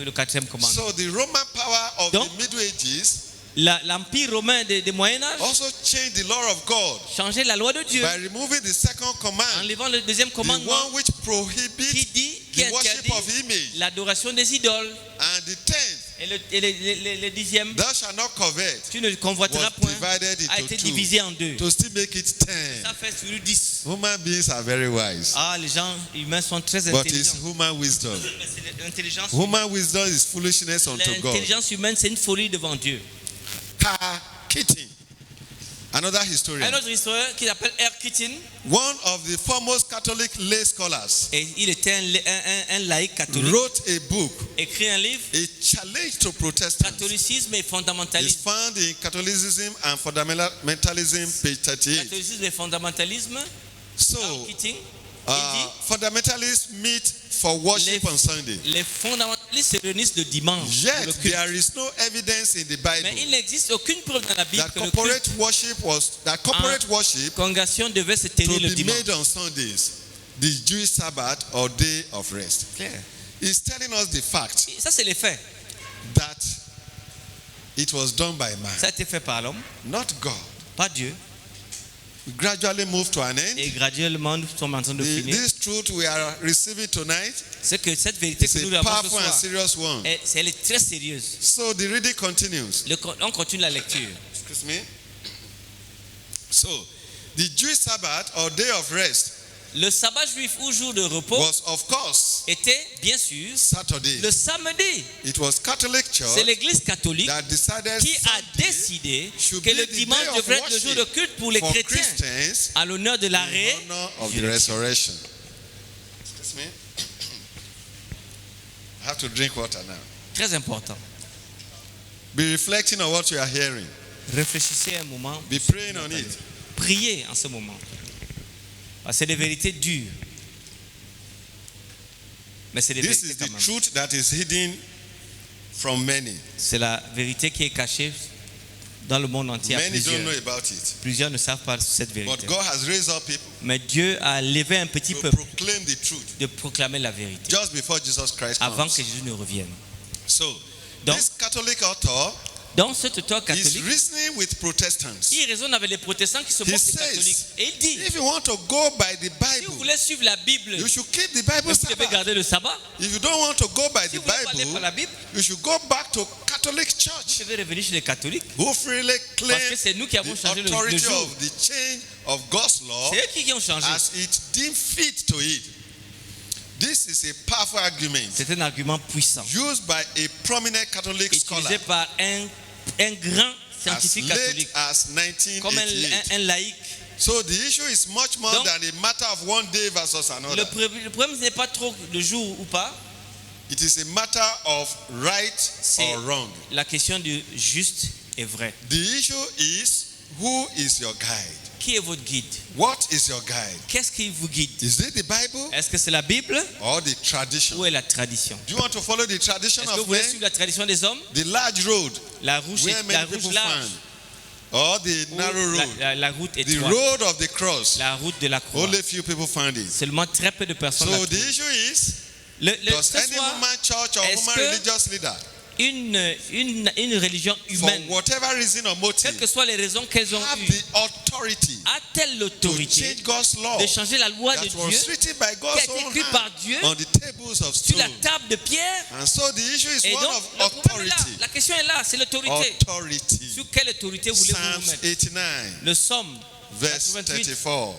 le quatrième commandement. So the Roman power of Donc, the Middle Ages L'empire romain des Moyen-Âge also changed the law of God changeait la loi de Dieu by removing the second en command, enlevant le deuxième the commandement one which prohibits qui the worship interdit of image, l'adoration des idoles. and the tenth, Et le dixième, thou shalt not covet, tu ne convoiteras was point, divided a into été two divisé en deux. to still make it 10. Ça fait sur 10. Human beings are very wise, Ah, les gens humains sont très but it's intelligents. human wisdom. Mais c'est l'intelligence. Human wisdom is foolishness unto God. L'intelligence humaine, c'est une folie devant Dieu. Keating, another historian, Un autre historien qui s'appelle R. Keating, one of the foremost Catholic lay scholars, et il était un laïc catholique, wrote a book, écrit un livre, a challenge to Protestants. Catholicisme et It's fondamentalisme. found in Catholicism and Fundamentalism, page 38. Catholicisme et fondamentalisme. So, R. Keating, il fundamentalists meet for worship on Sunday. dit, les fondamentalistes se réunissent le dimanche. pour Yet, le culte. there is no evidence in the Mais Bible il n'existe aucune preuve dans la Bible that que le corporate culte worship congrégation devait se to tenir le be dimanche. made on Sundays, the Jewish Sabbath or day of rest. Clair. He's telling us the fact Ça, c'est les faits. that it was done by man, Ça a été fait par l'homme, not God. pas Dieu. We gradually move to an end. Et graduellement, nous sommes en train de finir. This truth we are receiving tonight C'est que cette vérité is que nous a avons ce powerful and soir, serious one. elle est très sérieuse. So the reading continues. On continue la lecture. Excuse me. So, the Jewish Sabbath or day of rest Le sabbat juif ou jour de repos was, of course, était, bien sûr, Saturday. le samedi. It was Catholic C'est Church l'église catholique that decided qui a Sunday décidé should que be le the dimanche day of devrait être le jour de worship culte pour les for chrétiens, Christians à l'honneur de in l'arrêt. honor of the resurrection. Excuse me. I have to drink water now. Très important. Be reflecting on what you are hearing. Réfléchissez un moment. Be praying on it. Priez en ce moment. C'est des vérités dures. Mais c'est des This vérités is quand the même. truth that is hidden from many. C'est la vérité qui est cachée dans le monde entier. Many don't know Plusieurs. about it. Plusieurs ne savent pas cette But vérité. God has raised up people Mais Dieu a levé un petit to peuple proclaim the truth de proclamer la vérité just before Jesus Christ avant comes. que Jésus ne revienne. So, Donc, this Catholic author Dans ce territoire He's catholique, reasoning with Protestants. il raisonne avec les protestants qui se He moquent des says, catholiques. Et il dit, if you want to go by the si vous Bible, voulez suivre la Bible, you should keep the Bible vous devez Sabbath. garder le sabbat. If you don't want to go by Si the vous voulez pas aller par la Bible, Bible, you should go back to Catholic vous Church, devez revenir chez les catholiques. who freely Parce que claim c'est nous qui avons the changé le authority jour. of the change of God's law C'est eux qui ont changé. as it deemed fit to it. This is a powerful argument C'est un argument puissant, used by a prominent Catholic scholar utilisé par un grand as scientifique late catholique, as comme 1988. un laïc. So the issue is much more Donc, than a matter of one day versus another. Le problème, ce n'est pas trop le jour ou pas, It is a matter of right c'est or wrong. la question du juste et vrai. The issue is, who is your guide? Qui est votre guide? What is your guide? Qu'est-ce qui vous guide? Is it the Bible Est-ce que c'est la Bible or the tradition? ou est la tradition? Do you want to follow the tradition Est-ce que vous of voulez men? suivre la tradition des hommes? The large road La rouge, where la many rouge people large find, or the ou narrow road, la route the étroite, road of the cross? la route de la croix. Only few people find it. Seulement très peu de personnes la So the trouvent. issue is, Does does any woman church or est-ce woman que religious leader, une religion for humaine, whatever reason or quelles motive, que soient les raisons qu'elles ont have eues, the authority a-t-elle to l'autorité change God's law de changer la loi de that was Dieu written by qui a God's été own écrite par hand Dieu on the tables of sur la stone? table de pierre? And so the issue is Et one donc, of le problème est là. authority. La question est là, c'est l'autorité. Authority. Sur quelle autorité voulez-vous vous Psalms mettre? 89, Le Somme, verse 88, 34.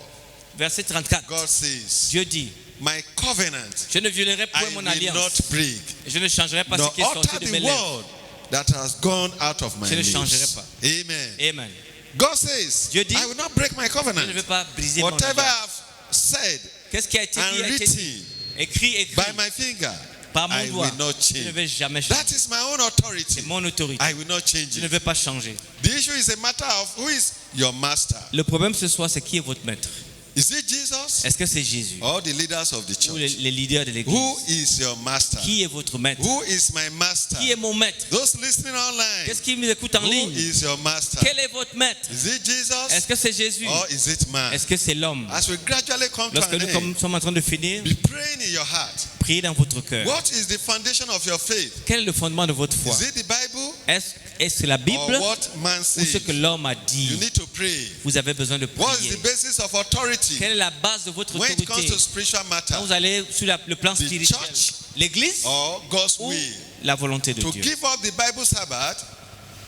verset 34. God says, Dieu dit, my covenant je ne violerai I point mon will alliance. not break, Je ne changerai pas nor ce qui est sorti utter de mes the lèvres. word that has gone out of my Je ne changerai lips. pas. Amen. Amen. God says, Dieu dit, I will not break my Je covenant. ne vais pas briser mon Whatever alliance. I've said Qu'est-ce qui a été dit, and a été dit. written Écrit by my finger, par mon I doigt. will not Je ne change. vais jamais changer. That is my own C'est authority. mon autorité. I will not change Je ne it. vais pas changer. The issue is a matter of who is your master. Le problème ce soir, c'est qui est votre maître? Is it Jesus Est-ce que c'est Jésus or the leaders of the ou church? les leaders de l'église? Who is your master? Qui est votre maître? Who is my master? Qui est mon maître? Those listening online, Qu'est-ce qui m'écoute en who ligne? is your master? Quel est votre maître? Is it Est-ce Jesus que c'est Jésus? or is it man? Est-ce que c'est l'homme? As we gradually come to Lorsque an nous end, sommes en train de finir, be praying in your heart. priez dans votre cœur. What is the foundation of your faith? Quel est le fondement de votre foi? Is it the Bible Est-ce la Bible or what man ou ce says? que l'homme a You dit? need to pray. Vous avez besoin de What is prier. the basis of authority Quelle est la base de votre when it comes autorité? to spiritual Quand matter vous allez sur le plan The spirituel, church l'église or God's ou will? la volonté de To Dieu? give up the Bible Sabbath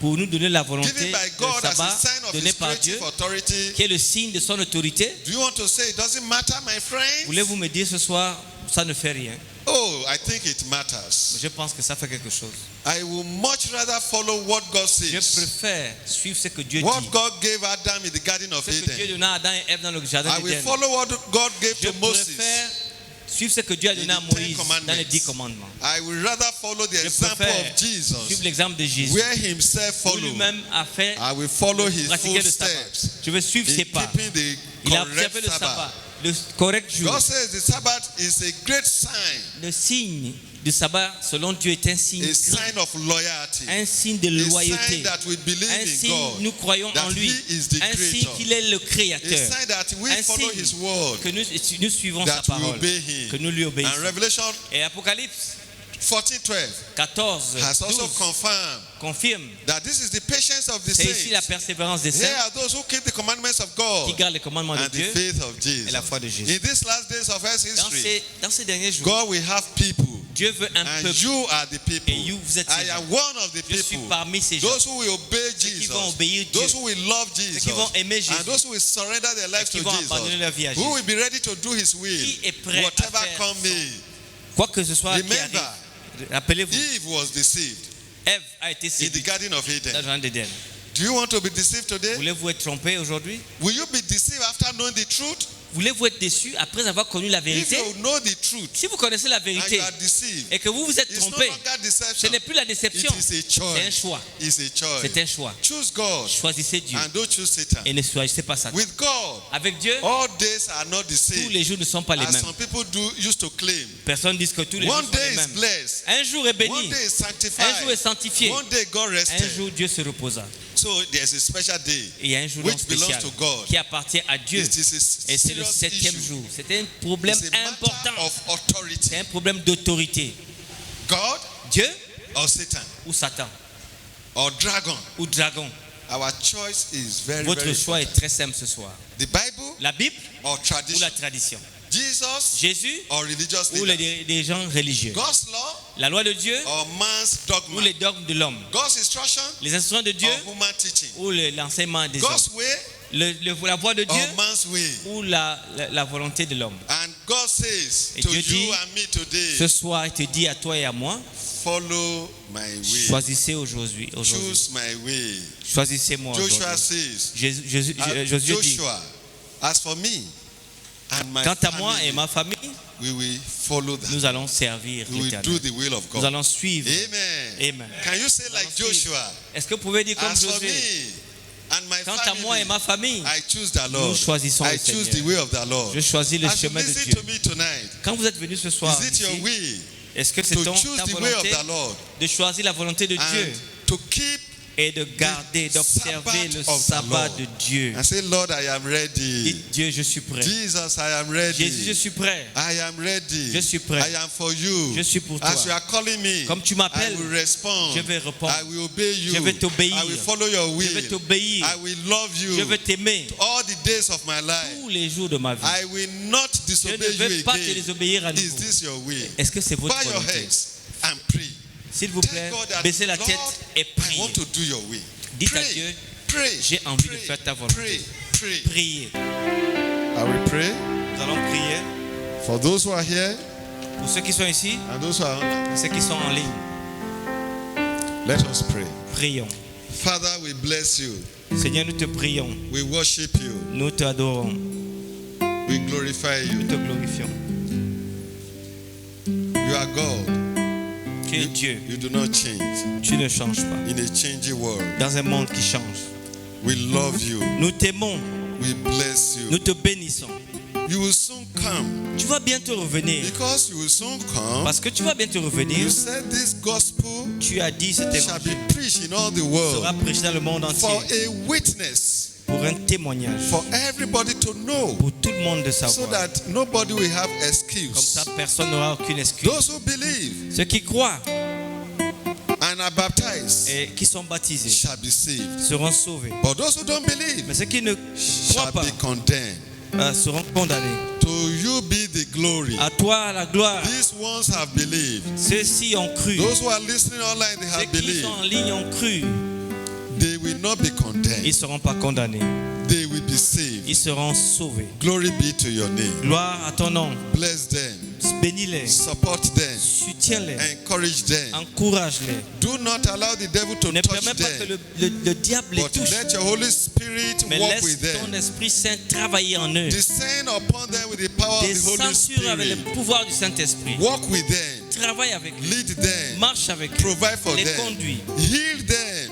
Pour nous donner la volonté given by du God as a sabbat sign of donné His par Dieu, creative authority. qui est le signe de son autorité. Do you want to say it doesn't matter, my friends? Voulez-vous me dire ce soir, ça ne fait rien? Oh, I think it matters. Je pense que ça fait quelque chose. I will much rather follow what God Je says. préfère suivre ce que Dieu What dit. God gave Adam in the Garden of Ce que Dieu Eden. donna à Adam et Ève dans le jardin I will d'Éden. follow what God gave Je to Moses préfère suivre ce que Dieu a donné à in the Ten Moïse dans les 10 Commandments. commandements. I will rather follow the Je example préfère of Jesus, suivre l'exemple de Jésus, where himself où followed. lui-même a fait I will follow his pratiquer le sabbat. footsteps Je veux suivre in ses pas. keeping the Il a observé correct le sabbat, Sabbath. le correct jour. God says the Sabbath is a great sign, Le signe du sabbat, selon Dieu, est un signe, a sign of loyalty, un signe de a loyauté. sign that we believe Un in signe, God, nous croyons that en lui. He is the Un signe Creator, qu'il est le a Créateur. sign that we Un follow signe His word, que nous suivons sa that we parole, obey Him. que nous lui And obéissons. Revelation Et Apocalypse 14:12 14, has also 12 confirmed confirme. that this is the patience of the C'est ici la saints. persévérance des Here saints are those who keep the commandments of qui God gardent les commandements de and the Dieu faith of et la Jesus. foi de Jésus. In these last days of Earth's history, Dans ces derniers jours, God will have people, Dieu veut un and peuple. you are the people. Et vous êtes I ces gens. am one of the Je suis people. parmi ces gens. Those who will obey Ceux qui Jesus, vont obéir Dieu. those who will love Ceux Jesus, qui vont aimer Jésus. and those who will surrender their lives Ceux to qui vont abandonner leur vie à Jesus, who Jésus. will be ready to do His will, Qui est prêt à whatever faire come may. Quoi que ce soit qui Remember, arrive, rappelez-vous, Eve was deceived Ève a été in the séduite Garden of dans le Eden. jardin d'Éden. Do you want to be deceived today? Voulez-vous être trompé aujourd'hui? Will you be deceived after knowing the truth? Voulez-vous être déçu après avoir connu la If vérité? you know the truth Si vous connaissez la and vérité you are deceived, et que vous vous êtes it's no trompé, longer ce deception. n'est plus la It déception, is a c'est un choice. choix. It's a choice. C'est un choix. Choose God Choisissez Dieu and don't choose Satan. et ne choisissez pas Satan. With God, Avec Dieu, all days are not the tous same. les jours ne sont pas les As mêmes. some people used to claim. Personne ne dit que tous les jours One sont day les is mêmes. blessed. Un jour est One béni, day is un jour sanctified. est sanctifié, One day God un rested. jour Dieu se reposa. So there's a special day Et il y a un jour which belongs spécial to God. qui appartient à Dieu. It is a Et c'est le serious 7e issue. jour. C'est un problème It's a important. matter of authority. C'est un problème d'autorité. God Dieu or Satan? ou Satan? or dragon. ou dragon. Our choice is very, Votre very choix est important. très simple ce soir. The Bible La Bible or ou tradition. la tradition. Jesus Jésus or religious ou leaders. des gens religieux. God's law La loi de Dieu or man's ou dogma. les dogmes de l'homme. God's instruction Les instructions de Dieu or human teaching. ou l'enseignement des hommes. God's way La voix de Dieu or man's way. ou la volonté de l'homme. And God says Et to Dieu dit, you and me today, ce soir, il te dit à toi et à moi, follow my way. choisissez aujourd'hui. Choose my way. Choisissez-moi Joshua aujourd'hui. says, Josué dit, Joshua, as for me and my quant à moi et family, ma famille, we will follow that. nous allons servir We will do l'Éternel. the will of Nous God. allons suivre. Amen. Amen. Can you say like suivre. Joshua? Est-ce que vous pouvez dire comme As for Josué, me and my quant à moi et family, ma famille, I choose the Lord. nous choisissons I le choose Seigneur. the way of the Lord. Je choisis le As you chemin de listen Dieu. to me tonight, Quand vous êtes venu ce soir, is it your ici, will est-ce que c'est to ta choose the way of volonté the Lord de choisir la volonté de Dieu and to keep et de garder, d'observer le Sabbath of the sabbat Lord. de Dieu? and say, Lord, I am ready. Dites Dieu, je suis prêt. Jesus, I am ready. Jésus, je suis prêt. I am ready. Je suis prêt. I am for you. Je suis pour toi. As you are calling me, Comme tu I m'appelles, will respond. je vais répondre. I will obey you. Je vais t'obéir. I will follow your will. Je vais t'obéir. I will love you. Je vais t'aimer all the days of my life. tous les jours de ma vie. I will not Je disobey ne vais you pas te again. désobéir à Is nouveau. this your will? Est-ce que c'est votre Bow your volonté? heads and pray. S'il vous Tell plaît, God that, baissez la tête Lord, et I priez. want to do your will. Dites à Pray. Dieu, Pray. j'ai envie de Pray. faire ta volonté. Pray. Pray. Priez. I will pray Nous allons prier for those who are here pour ceux qui sont ici and those who are online. et ceux qui sont en ligne. Let us pray. Prions. Father, we bless you. Seigneur, nous te prions. We worship you. Nous te adorons. We glorify Nous you. te glorifions. You are God. Tu es Dieu. You do not change. Tu ne changes pas. In a changing world, Dans un monde qui change. we love you. Nous t'aimons. We bless Nous you. te bénissons. You will soon come Tu vas bientôt revenir. because you will soon come. Parce que tu vas bientôt revenir. You said this gospel Tu as dit cet shall évangile be preached in all the sera world prêché dans le monde for entier a witness, pour un témoignage. for everybody to know, Pour tout le monde de so savoir. that nobody will have Comme excuse. ça, personne n'aura aucune excuse. Those who believe Ceux qui croient and are baptized et qui sont baptisés shall be saved. seront sauvés. But those who don't believe Mais ceux qui ne shall croient pas be condemned. seront condamnés. To you be the glory. À toi la gloire. These ones have believed. Ceux-ci ont cru. Those who are listening online, they Ceux have qui believed. sont en ligne ont cru. They will not be Ils condemned. ne seront pas condamnés. They will be saved. Ils seront sauvés. Glory be to your name. Gloire à ton nom. Bless them. Bénis-les. Support them. Soutiens-les. Encourage them. Encourage-les. Do not allow the devil to Ne touch permets pas que them. le diable les But touche. let your Holy Spirit Mais walk laisse with ton them. Esprit Saint travailler en eux. Descend upon them with the power of the Descends Holy sur avec Spirit. le pouvoir du Saint-Esprit. Walk with them. Travaille avec eux. Lead them. Marche avec eux. Provide for Les them. conduis. Heal them.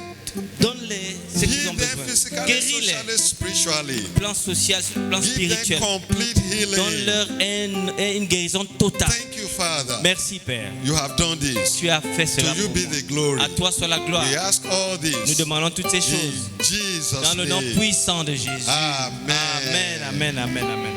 Donne-les ce qu'ils ont Heal them besoin. physically, Guéris-les. socially, spiritually. Plan social, sur le plan Give spirituel. them complete healing. Donne-leur une guérison totale. Thank you, Father. Merci Père. You have done this. Tu as fait To cela you pour be moi. the glory. À toi soit la gloire. We ask all Nous this demandons toutes ces choses in Jesus' dans le nom name. puissant de Jésus. Amen. Amen, amen, amen, amen.